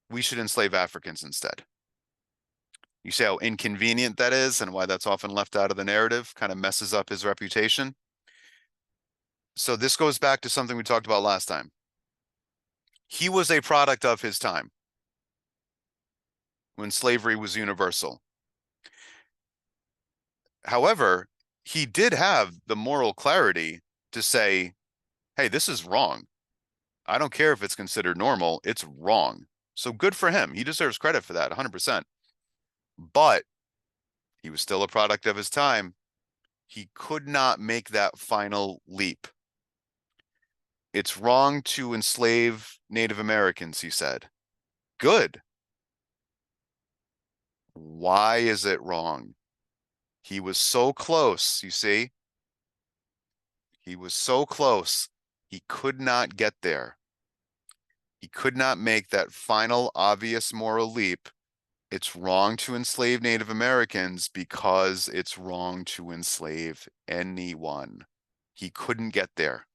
We should enslave Africans instead. You see how inconvenient that is and why that's often left out of the narrative, kind of messes up his reputation. So this goes back to something we talked about last time. He was a product of his time when slavery was universal. However, he did have the moral clarity to say, hey, this is wrong. I don't care if it's considered normal, it's wrong. So good for him. He deserves credit for that, 100%. But he was still a product of his time. He could not make that final leap. It's wrong to enslave Native Americans, he said. Good. Why is it wrong? He was so close, you see? He was so close. He could not get there. He could not make that final obvious moral leap. It's wrong to enslave Native Americans because it's wrong to enslave anyone. He couldn't get there.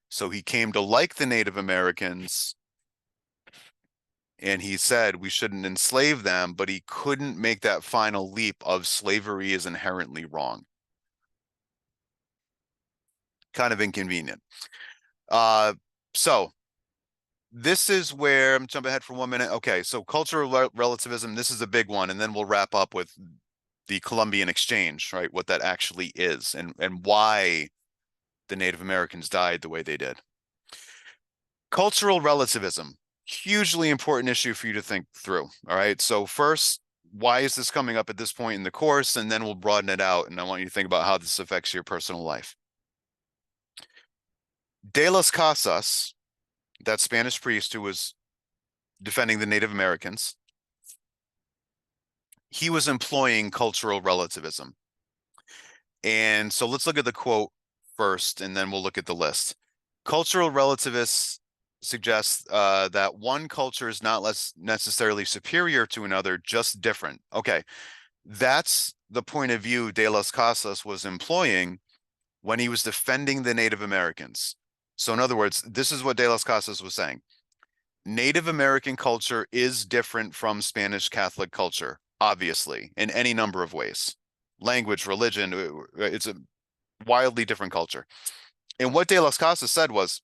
So he came to like the Native Americans, and he said we shouldn't enslave them, but he couldn't make that final leap of slavery is inherently wrong. Kind of inconvenient. So this is where I'm jumping ahead for 1 minute. Okay, so cultural relativism, this is a big one, and then we'll wrap up with the Columbian exchange, right? What that actually is and why the Native Americans died the way they did. Cultural relativism, hugely important issue for you to think through. All right, so first, why is this coming up at this point in the course? And then we'll broaden it out, and I want you to think about how this affects your personal life. De las Casas, that Spanish priest who was defending the Native Americans, he was employing cultural relativism. And so let's look at the quote first, and then we'll look at the list. Cultural relativists suggest that one culture is not less necessarily superior to another, just different. Okay, that's the point of view De las Casas was employing when he was defending the Native Americans. So in other words, this is what De las Casas was saying. Native American culture is different from Spanish Catholic culture, obviously, in any number of ways. Language, religion, it's a wildly different culture. And what De las Casas said was,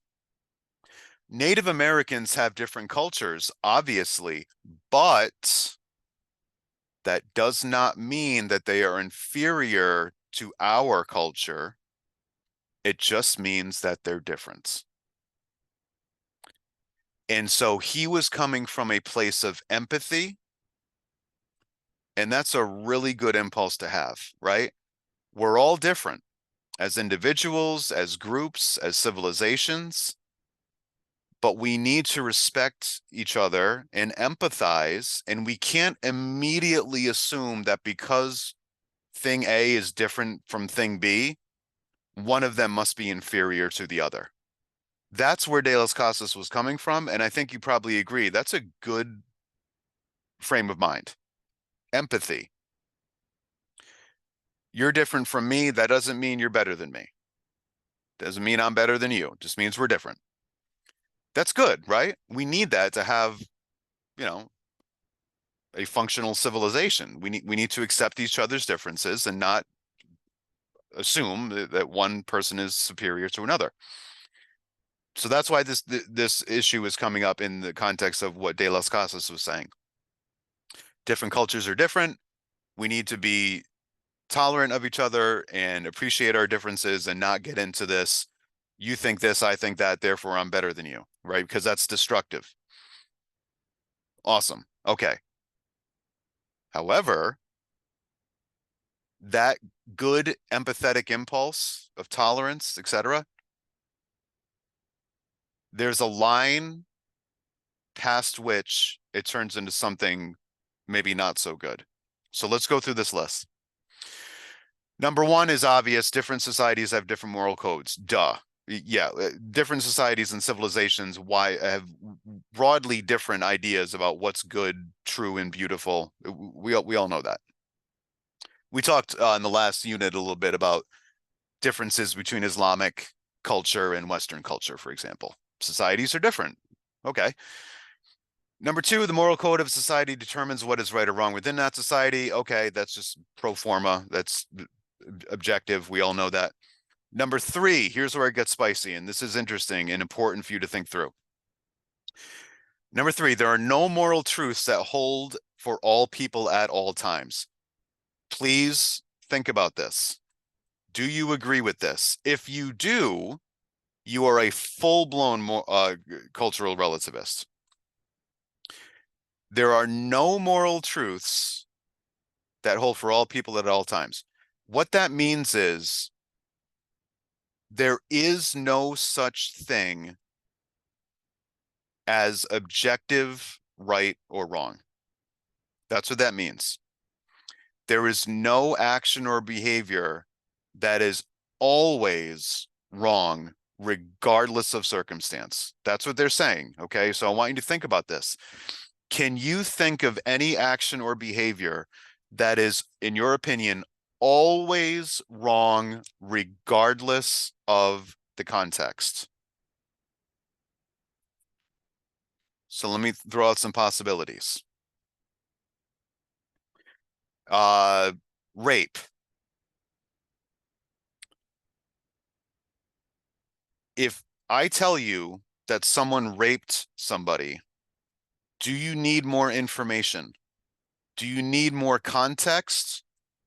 Native Americans have different cultures, obviously, but that does not mean that they are inferior to our culture. It just means that they're different. And so he was coming from a place of empathy. And that's a really good impulse to have, right? We're all different as individuals, as groups, as civilizations, but we need to respect each other and empathize. And we can't immediately assume that because thing A is different from thing B, one of them must be inferior to the other. That's where De las Casas was coming from. And I think you probably agree. That's a good frame of mind. Empathy. You're different from me. That doesn't mean you're better than me. Doesn't mean I'm better than you. Just means we're different. That's good, right? We need that to have, you know, a functional civilization. We need to accept each other's differences and not assume that one person is superior to another. So that's why this issue is coming up in the context of what De Las Casas was saying. Different cultures are different. We need to be tolerant of each other and appreciate our differences and not get into this, you think this, I think that, therefore I'm better than you, right? Because that's destructive. Awesome. Okay. However, that good empathetic impulse of tolerance, etc., there's a line past which it turns into something maybe not so good. So let's go through this list. Number one is obvious. Different societies have different moral codes. Duh. Yeah, different societies and civilizations have broadly different ideas about what's good, true, and beautiful. We all know that. We talked in the last unit a little bit about differences between Islamic culture and Western culture, for example. Societies are different. Okay. Number two, the moral code of society determines what is right or wrong within that society. Okay, that's just pro forma. That's objective. We all know that. Number three, here's where it gets spicy, and this is interesting and important for you to think through. Number three, there are no moral truths that hold for all people at all times. Please think about this. Do you agree with this? If you do, you are a full-blown cultural relativist. There are no moral truths that hold for all people at all times. What that means is there is no such thing as objective right or wrong. That's what that means. There is no action or behavior that is always wrong, regardless of circumstance. That's what they're saying. Okay, so I want you to think about this. Can you think of any action or behavior that is, in your opinion, always wrong, regardless of the context? So let me throw out some possibilities. Rape. If I tell you that someone raped somebody, do you need more information? Do you need more context?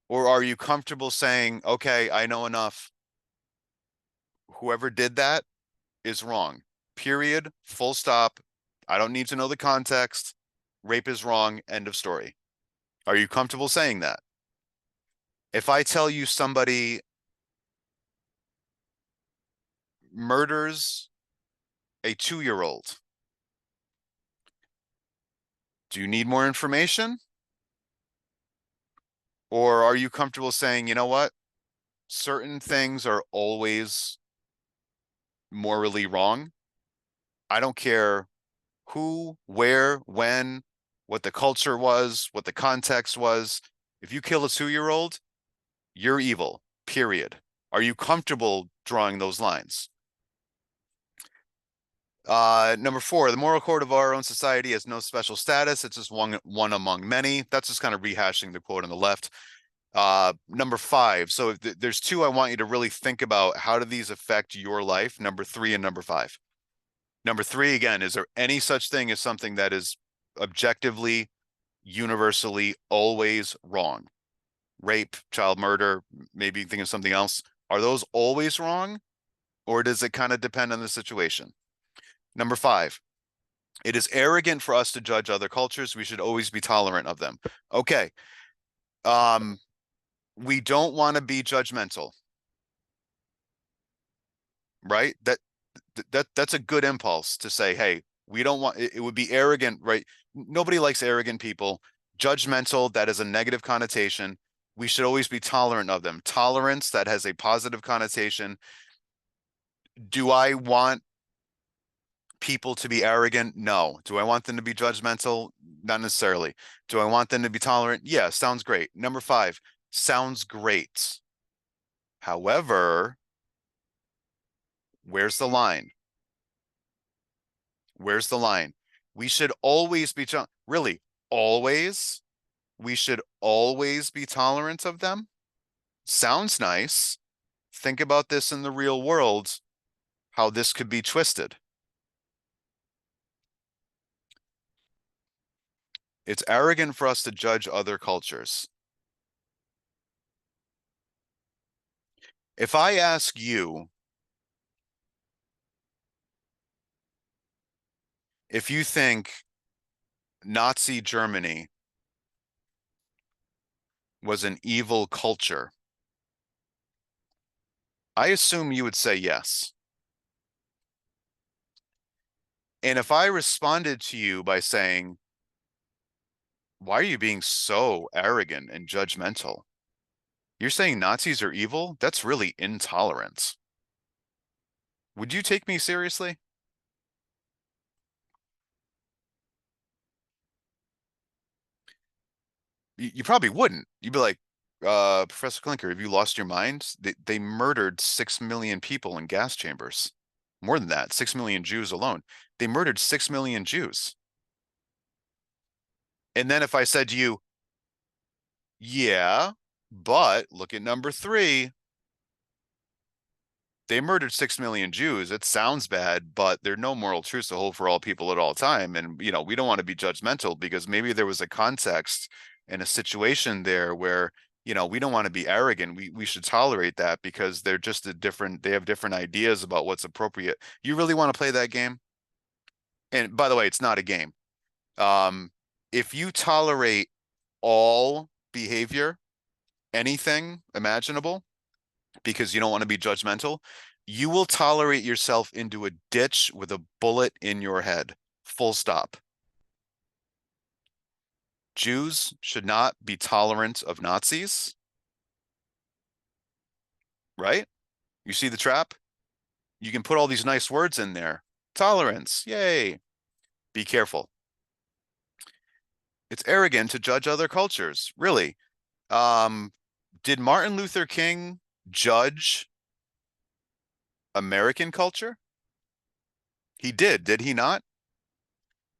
Or are you comfortable saying, okay, I know enough. Whoever did that is wrong. Period. Full stop. I don't need to know the context. Rape is wrong. End of story. Are you comfortable saying that? If I tell you somebody murders a 2-year-old, do you need more information? Or are you comfortable saying, you know what? Certain things are always morally wrong. I don't care who, where, when, what the culture was, what the context was. If you kill a 2-year-old, you're evil, period. Are you comfortable drawing those lines? Number four, the moral code of our own society has no special status. It's just one among many. That's just kind of rehashing the quote on the left. Number five. So there's two I want you to really think about. How do these affect your life? Number three and number five. Number three, again, is there any such thing as something that is objectively, universally, always wrong? Rape, child murder, maybe think of something else. Are those always wrong? Or does it kind of depend on the situation? Number five, it is arrogant for us to judge other cultures. We should always be tolerant of them. Okay. We don't want to be judgmental, right? That's a good impulse to say, hey, we don't want it would be arrogant, right? Nobody likes arrogant people. Judgmental, that is a negative connotation. We should always be tolerant of them. Tolerance, that has a positive connotation. Do I want people to be arrogant? No. Do I want them to be judgmental? Not necessarily. Do I want them to be tolerant? Yeah, sounds great. Number five, sounds great. However, where's the line? Where's the line? We should always be, really, always? We should always be tolerant of them? Sounds nice. Think about this in the real world, how this could be twisted. It's arrogant for us to judge other cultures. If I ask you if you think Nazi Germany was an evil culture, I assume you would say yes. And if I responded to you by saying, why are you being so arrogant and judgmental? You're saying Nazis are evil? That's really intolerant. Would you take me seriously? You probably wouldn't. You'd be like, Professor Klinker, have you lost your mind? They murdered 6 million people in gas chambers. More than that, 6 million Jews alone. They murdered 6 million Jews. And then if I said to you, yeah, but look at number 3. They murdered 6 million Jews. It sounds bad, but there are no moral truths to hold for all people at all time. And, we don't want to be judgmental because maybe there was a context and a situation there where, we don't want to be arrogant. We should tolerate that because they're just they have different ideas about what's appropriate. You really want to play that game? And by the way, it's not a game. Um, if you tolerate all behavior, anything imaginable, because you don't want to be judgmental, you will tolerate yourself into a ditch with a bullet in your head. Full stop. Jews should not be tolerant of Nazis, right? You see the trap? You can put all these nice words in there. Tolerance, yay. Be careful. It's arrogant to judge other cultures, really. Did Martin Luther King judge American culture? He did he not?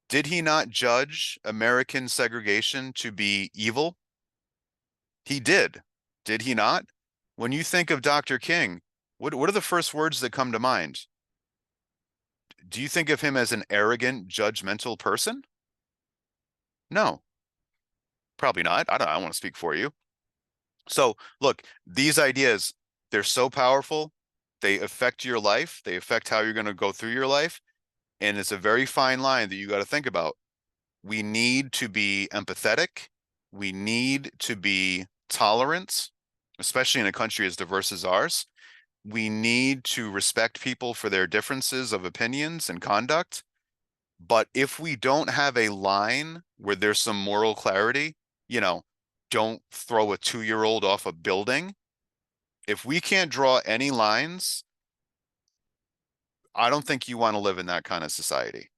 Did he not judge American segregation to be evil? He did he not? When you think of Dr. King, what are the first words that come to mind? Do you think of him as an arrogant, judgmental person? No, probably not. I want to speak for you. So, look, these ideas, they're so powerful. They affect your life. They affect how you're going to go through your life. And it's a very fine line that you got to think about. We need to be empathetic. We need to be tolerant, especially in a country as diverse as ours. We need to respect people for their differences of opinions and conduct. But if we don't have a line where there's some moral clarity, you know, don't throw a 2-year-old off a building. If we can't draw any lines, I don't think you want to live in that kind of society.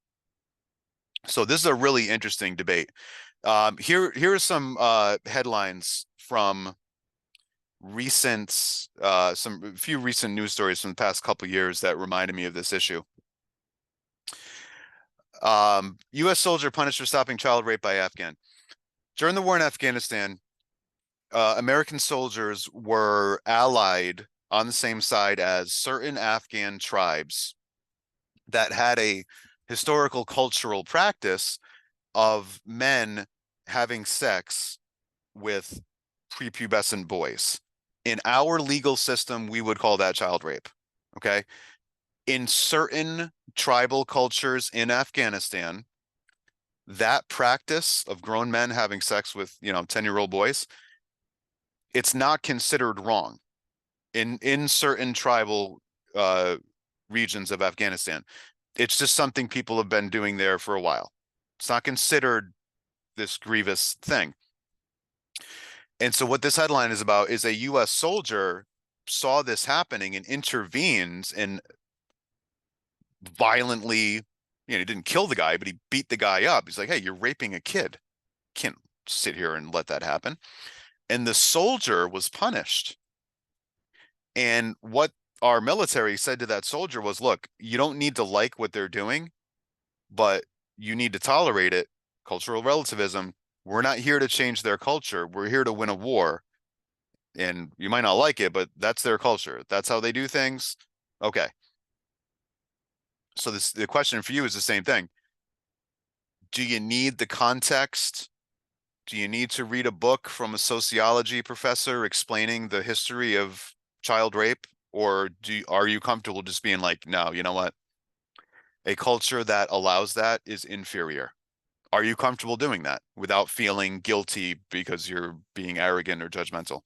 So this is a really interesting debate. Here are some headlines from a few recent news stories from the past couple years that reminded me of this issue. U.S. soldier punished for stopping child rape by Afghan. During the war in Afghanistan, American soldiers were allied on the same side as certain Afghan tribes that had a historical cultural practice of men having sex with prepubescent boys. In our legal system, we would call that child rape. Okay. In certain tribal cultures in Afghanistan, that practice of grown men having sex with, 10-year-old boys, it's not considered wrong in certain tribal regions of Afghanistan. It's just something people have been doing there for a while. It's not considered this grievous thing. And so what this headline is about is a U.S. soldier saw this happening and intervened and violently, he didn't kill the guy, but he beat the guy up. He's like, hey, you're raping a kid. Can't sit here and let that happen. And the soldier was punished. And what our military said to that soldier was, look, you don't need to like what they're doing, but you need to tolerate it. Cultural relativism. We're not here to change their culture. We're here to win a war. And you might not like it, but that's their culture. That's how they do things. Okay. So the question for you is the same thing. Do you need the context? Do you need to read a book from a sociology professor explaining the history of child rape? Or are you comfortable just being like, no, you know what? A culture that allows that is inferior. Are you comfortable doing that without feeling guilty because you're being arrogant or judgmental?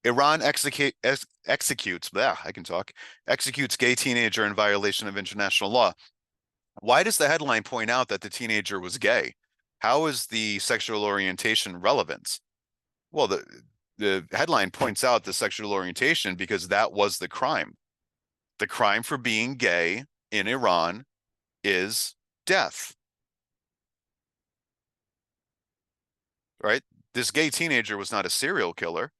Iran executes, I can talk, executes gay teenager in violation of international law. Why does the headline point out that the teenager was gay? How is the sexual orientation relevant? Well, the headline points out the sexual orientation because that was the crime. The crime for being gay in Iran is death, right? This gay teenager was not a serial killer.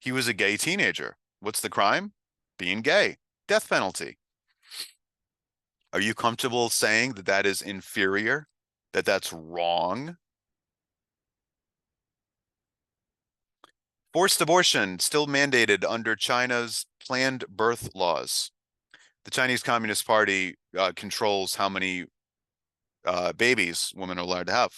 He was a gay teenager. What's the crime? Being gay. Death penalty. Are you comfortable saying that that is inferior? That that's wrong? Forced abortion still mandated under China's planned birth laws. The Chinese Communist Party controls how many babies women are allowed to have.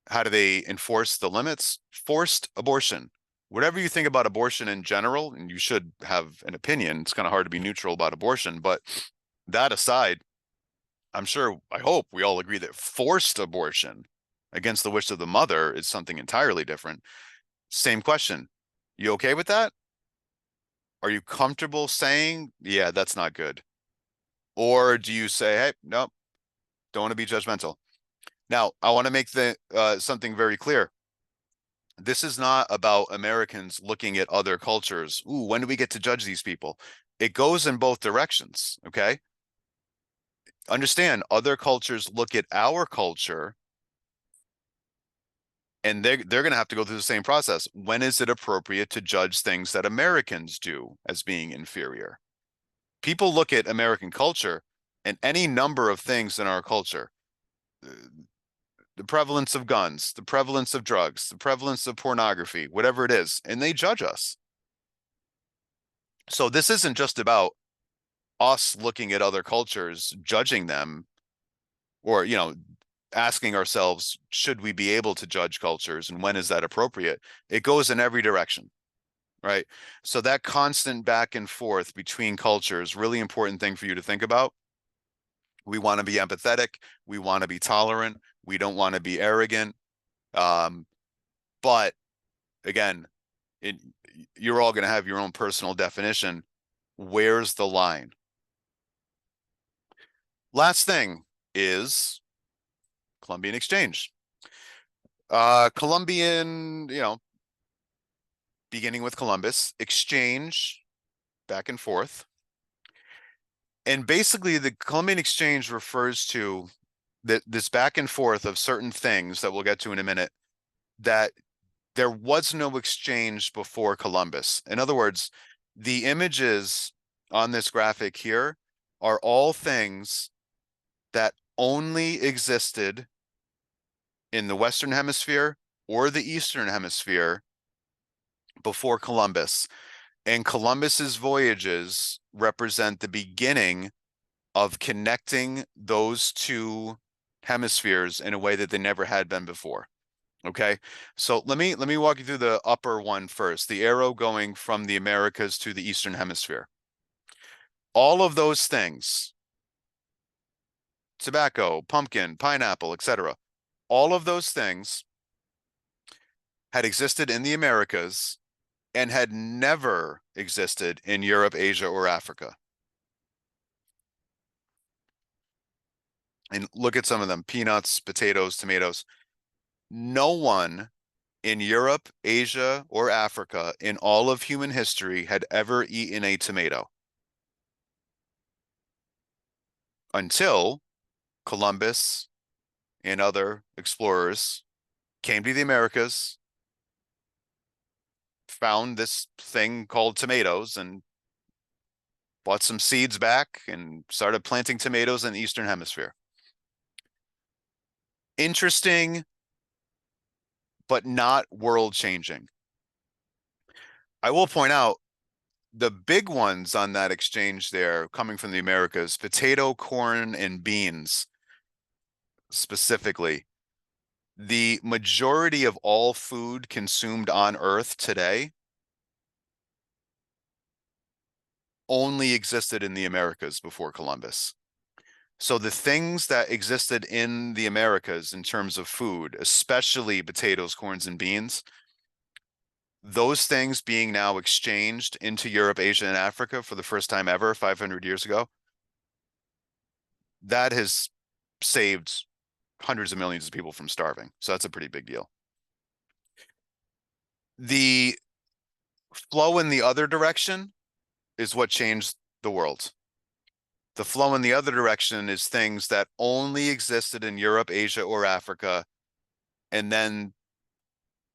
How do they enforce the limits? Forced abortion. Whatever you think about abortion in general, and you should have an opinion, it's kind of hard to be neutral about abortion, but that aside, I hope we all agree that forced abortion against the wish of the mother is something entirely different. Same question. You okay with that? Are you comfortable saying, yeah, that's not good? Or do you say, hey, nope, don't want to be judgmental? Now, I want to make something very clear. This is not about Americans looking at other cultures. Ooh, when do we get to judge these people? It goes in both directions, okay? Understand, other cultures look at our culture and they're going to have to go through the same process. When is it appropriate to judge things that Americans do as being inferior? People look at American culture and any number of things in our culture, the prevalence of guns, the prevalence of drugs, the prevalence of pornography, whatever it is, and they judge us. So this isn't just about us looking at other cultures, judging them, or, asking ourselves, should we be able to judge cultures and when is that appropriate? It goes in every direction, right? So that constant back and forth between cultures, really important thing for you to think about. We want to be empathetic. We want to be tolerant. We don't want to be arrogant. But again, you're all going to have your own personal definition. Where's the line? Last thing is Columbian exchange. Columbian, beginning with Columbus, exchange back and forth. And basically the Columbian exchange refers to this back and forth of certain things that we'll get to in a minute, that there was no exchange before Columbus. In other words, the images on this graphic here are all things that only existed in the Western Hemisphere or the Eastern Hemisphere before Columbus. And Columbus's voyages represent the beginning of connecting those two hemispheres in a way that they never had been before. Okay, so let me walk you through the upper one first, the arrow going from the Americas to the Eastern Hemisphere. All of those things, tobacco, pumpkin, pineapple, etc., all of those things had existed in the Americas and had never existed in Europe, Asia, or Africa. And look at some of them: peanuts, potatoes, tomatoes. No one in Europe, Asia, or Africa in all of human history had ever eaten a tomato until Columbus and other explorers came to the Americas, found this thing called tomatoes and bought some seeds back and started planting tomatoes in the Eastern Hemisphere. Interesting, but not world changing. I will point out the big ones on that exchange there coming from the Americas, potato, corn, and beans specifically. The majority of all food consumed on Earth today only existed in the Americas before Columbus. So the things that existed in the Americas in terms of food, especially potatoes, corns, and beans, those things being now exchanged into Europe, Asia, and Africa for the first time ever 500 years ago, that has saved hundreds of millions of people from starving. So that's a pretty big deal. The flow in the other direction is what changed the world. The flow in the other direction is things that only existed in Europe, Asia, or Africa, and then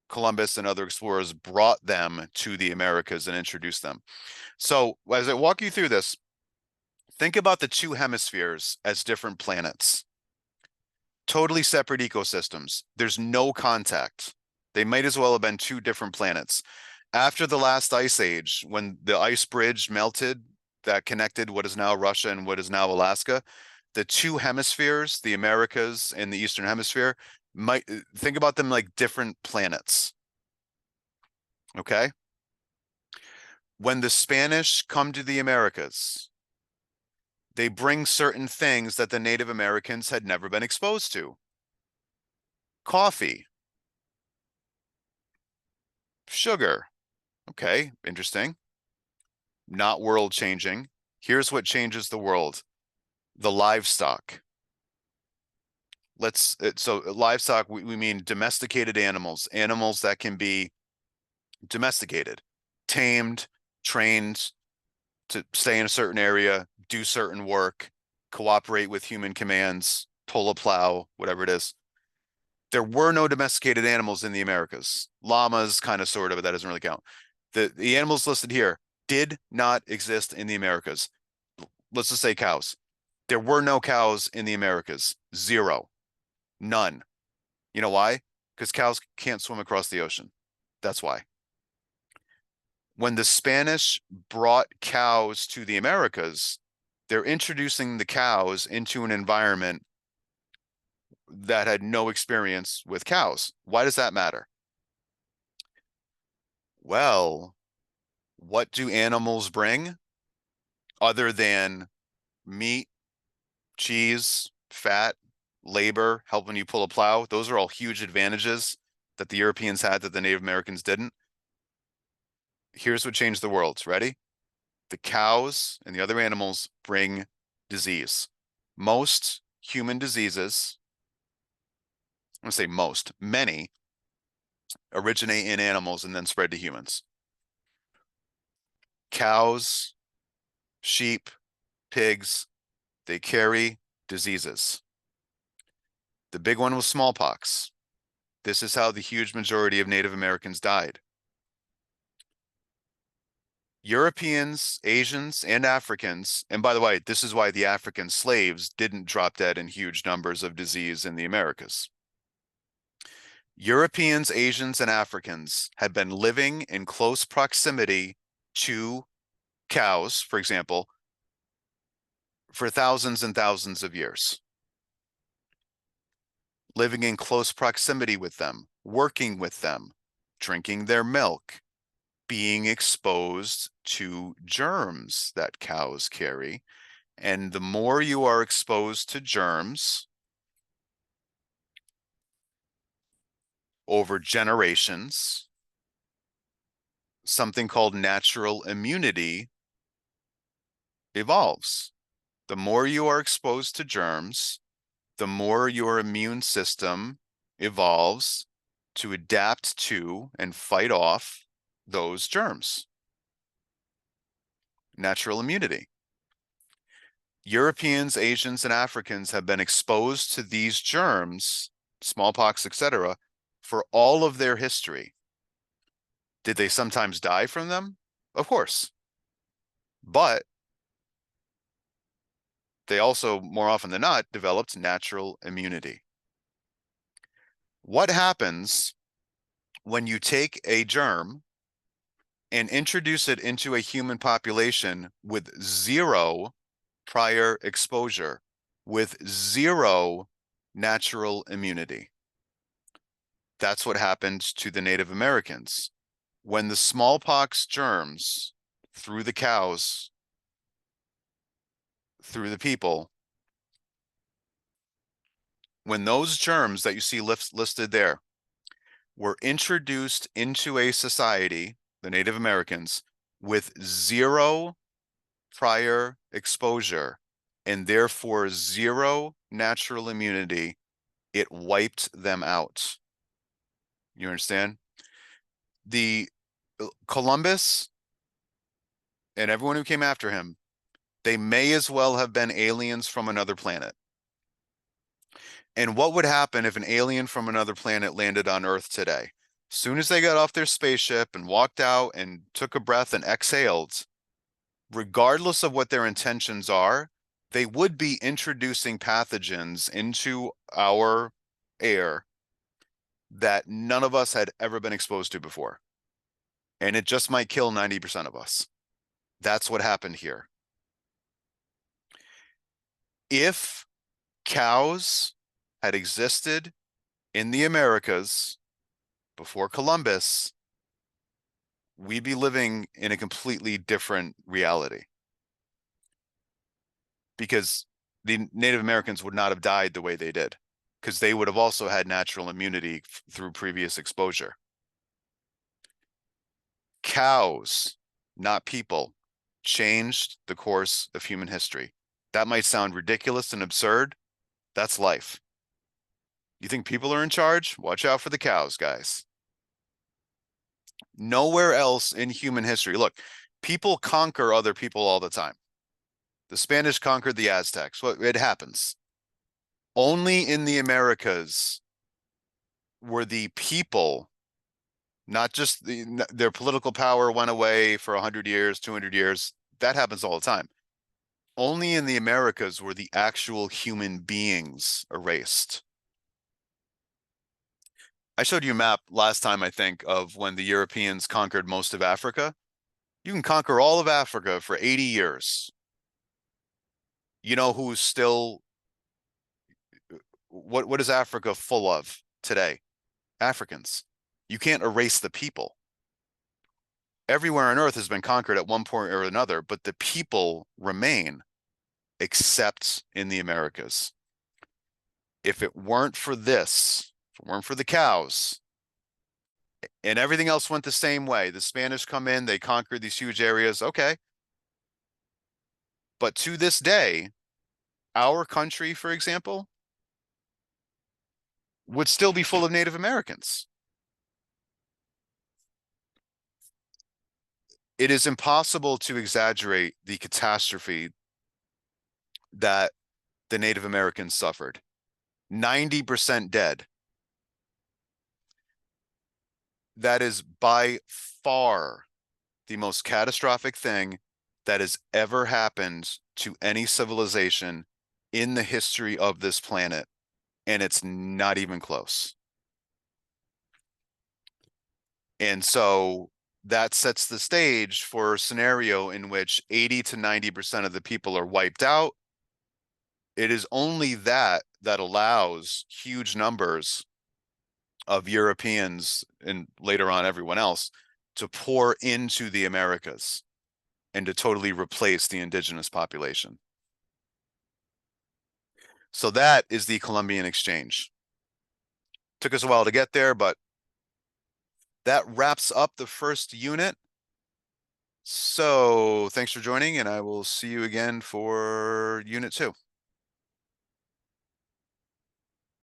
Columbus and other explorers brought them to the Americas and introduced them. So as I walk you through this, think about the two hemispheres as different planets. Totally separate ecosystems. There's no contact. They might as well have been two different planets. After the last ice age, when the ice bridge melted that connected what is now Russia and what is now Alaska, the two hemispheres, the Americas and the Eastern Hemisphere, might think about them like different planets. Okay? When the Spanish come to the Americas, they bring certain things that the Native Americans had never been exposed to. Coffee, sugar. Okay, interesting. Not world changing. Here's what changes the world. The livestock. So livestock, we mean domesticated animals, animals that can be domesticated, tamed, trained to stay in a certain area, do certain work, cooperate with human commands, pull a plow, whatever it is. There were no domesticated animals in the Americas. Llamas, kind of, sort of, but that doesn't really count. The animals listed here did not exist in the Americas. Let's just say cows. There were no cows in the Americas. Zero. None. You know why? Because cows can't swim across the ocean. That's why. When the Spanish brought cows to the Americas, they're introducing the cows into an environment that had no experience with cows. Why does that matter? Well, what do animals bring other than meat, cheese, fat, labor, helping you pull a plow? Those are all huge advantages that the Europeans had that the Native Americans didn't. Here's what changed the world. Ready? The cows and the other animals bring disease. Most human diseases, I'm going to say most, many, originate in animals and then spread to humans. Cows, sheep, pigs, they carry diseases. The big one was smallpox. This is how the huge majority of Native Americans died. Europeans, Asians, and Africans, and by the way, this is why the African slaves didn't drop dead in huge numbers of disease in the Americas. Europeans, Asians, and Africans had been living in close proximity to cows, for example, for thousands and thousands of years. Living in close proximity with them, working with them, drinking their milk, being exposed to germs that cows carry. And the more you are exposed to germs over generations, something called natural immunity evolves. The more you are exposed to germs, the more your immune system evolves to adapt to and fight off those germs. Natural immunity. Europeans, Asians, and Africans have been exposed to these germs, smallpox, etc., for all of their history. Did they sometimes die from them? Of course. But they also, more often than not, developed natural immunity. What happens when you take a germ and introduce it into a human population with zero prior exposure, with zero natural immunity? That's what happened to the Native Americans. When the smallpox germs through the cows, through the people, when those germs that you see listed there were introduced into a society, the Native Americans, with zero prior exposure and therefore zero natural immunity, it wiped them out. You understand? The Columbus and everyone who came after him, they may as well have been aliens from another planet. And what would happen if an alien from another planet landed on Earth today? As soon as they got off their spaceship and walked out and took a breath and exhaled, regardless of what their intentions are, they would be introducing pathogens into our air that none of us had ever been exposed to before. And it just might kill 90% of us. That's what happened here. If cows had existed in the Americas before Columbus, we'd be living in a completely different reality. Because the Native Americans would not have died the way they did, because they would have also had natural immunity through previous exposure. Cows, not people, changed the course of human history. That might sound ridiculous and absurd. That's life. You think people are in charge? Watch out for the cows, guys. Nowhere else in human history. Look, people conquer other people all the time. The Spanish conquered the Aztecs. Well, it happens. Only in the Americas were the people, not just their political power went away for 100 years, 200 years. That happens all the time. Only in the Americas were the actual human beings erased. I showed you a map last time, I think, of when the Europeans conquered most of Africa. You can conquer all of Africa for 80 years. You know who's still, what is Africa full of today? Africans. You can't erase the people. Everywhere on Earth has been conquered at one point or another, but the people remain, except in the Americas. If it weren't for this, if it weren't for the cows, and everything else went the same way, the Spanish come in, they conquered these huge areas, okay. But to this day, our country, for example, would still be full of Native Americans. It is impossible to exaggerate the catastrophe that the Native Americans suffered. 90% dead. That is by far the most catastrophic thing that has ever happened to any civilization in the history of this planet, and it's not even close. And so that sets the stage for a scenario in which 80 to 90% of the people are wiped out. It is only that allows huge numbers of Europeans and later on everyone else to pour into the Americas and to totally replace the indigenous population. So that is the Columbian Exchange. Took us a while to get there, but that wraps up the first unit. So thanks for joining, and I will see you again for Unit 2.